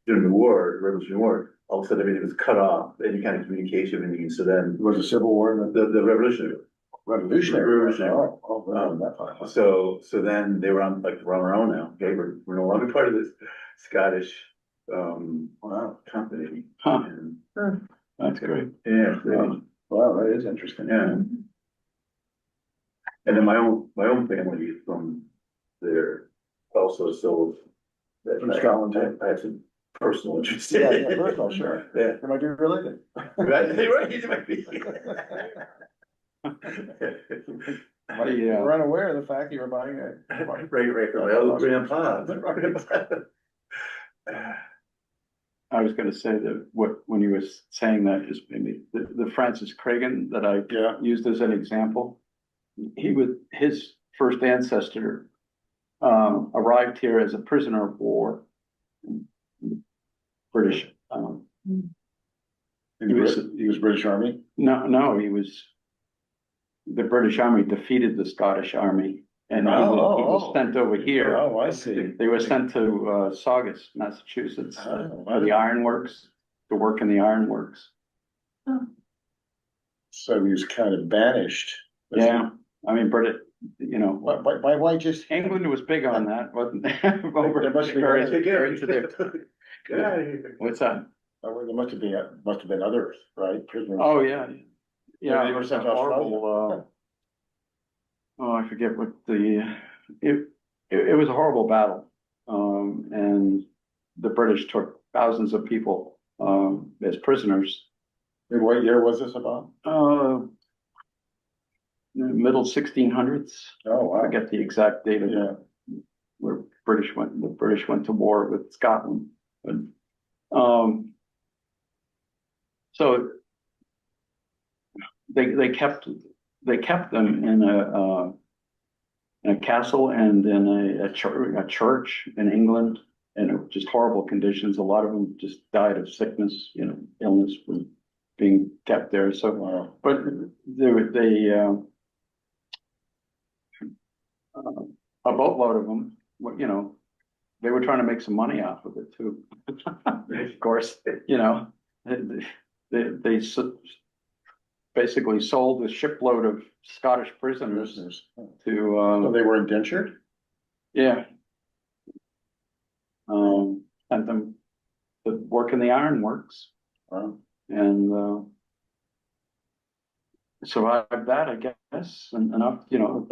during the war, Revolutionary War, all of a sudden everything was cut off, any kind of communication, anything. So then Was the Civil War? the Revolutionary. So then they were on our own now. Okay, we're no longer part of this Scottish company. Huh. And, That's great. yeah, Wow, that is interesting. yeah. And then my own family is from there also, so that From Scotland, too? I had some personal interest. Yeah, personal, sure. Yeah. They might be related. Right, it might be. We're unaware of the fact that you're buying it. Right, from my old grandpa. I was gonna say that when you were saying that, is maybe the Francis Cragen that I used as an example. His first ancestor arrived here as a prisoner of war. British. He was British Army? No, he was. The British Army defeated the Scottish Army, and he was sent over here. Oh, I see. They were sent to Saugus, Massachusetts, for the ironworks, to work in the ironworks. So he was kind of banished Yeah, I mean, British, you know, Why just? England was big on that, wasn't There must be- over Get into the, out of here. what's that? There must have been others, right? Prisoners. Oh, yeah. Yeah, they it were was sent a to Australia. horrible, oh, I forget what it was a horrible battle. And the British took thousands of people, as prisoners. What year was this about? Middle 1600s. Oh, I wow. forget the exact date of Yeah. where the British went to war with Scotland. But, so they kept them in a castle and in a church in England, and it was just horrible conditions. A lot of them just died of sickness, you know, illness from being kept there. So, Wow. but a boatload of them, you know, they were trying to make some money off of it too. Of course, you know, they basically sold a shipload of Scottish prisoners So to, they were indentured? yeah. Sent them to work in the ironworks Wow. and, survived that, I guess, and enough, you know,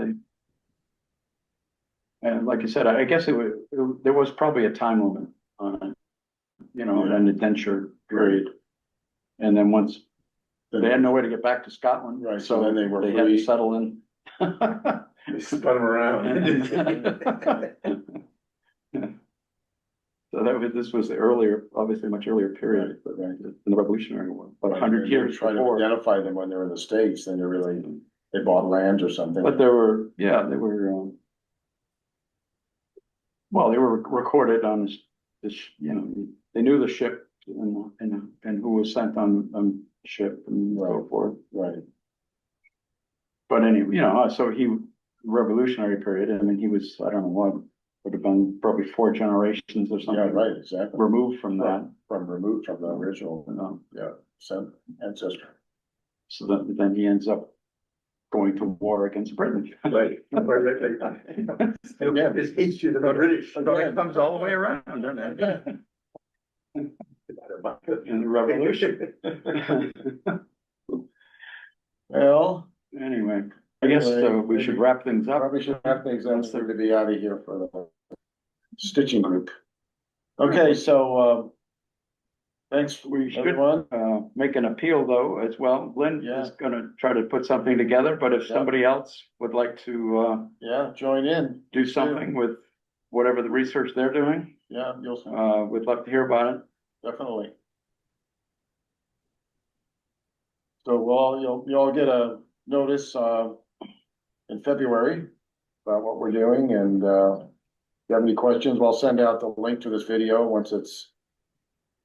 and like I said, I guess there was probably a time limit on it, you know, an indenture period. And then once they had no way to get back to Scotland, Right, so then they were had to free. settle in. They spun them around. So this was obviously much earlier period, but in the Revolutionary War, about 100 years Trying to before. identify them when they were in the States, then they bought land or something. But they were, well, they were recorded on this, you know, they knew the ship and who was sent on ship and so forth. Right. But anyway, you know, so Revolutionary period, I mean, he was, I don't know what, would have been probably 4 generations or something. Yeah, right, exactly. Removed from that. Removed from the original, ancestor. So then he ends up going to war against Britain. Right. Yeah. It's history of the British. So it comes all the way around, doesn't it? In the Revolution. Well, Anyway, I guess we should wrap things up. probably should have things else to be out of here for the stitching group. Okay, so, thanks, We should everyone. make an appeal though as well. Lynn is gonna try to put something together, but if somebody else would like to Yeah, join in. do something with whatever the research they're doing, Yeah, you'll, we'd love to hear about it. definitely. So you'll get a notice, in February about what we're doing, and, if you have any questions, we'll send out the link to this video once it's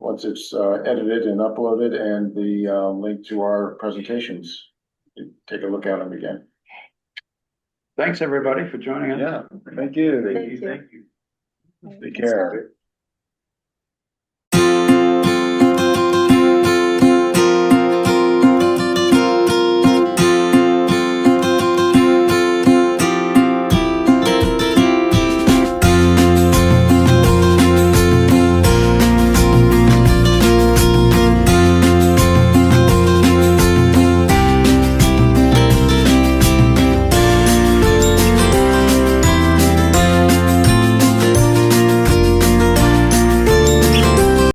edited and uploaded, and the, link to our presentations. You take a look at them again. Thanks, everybody, for joining us. Yeah, thank you. Thank you. Take care.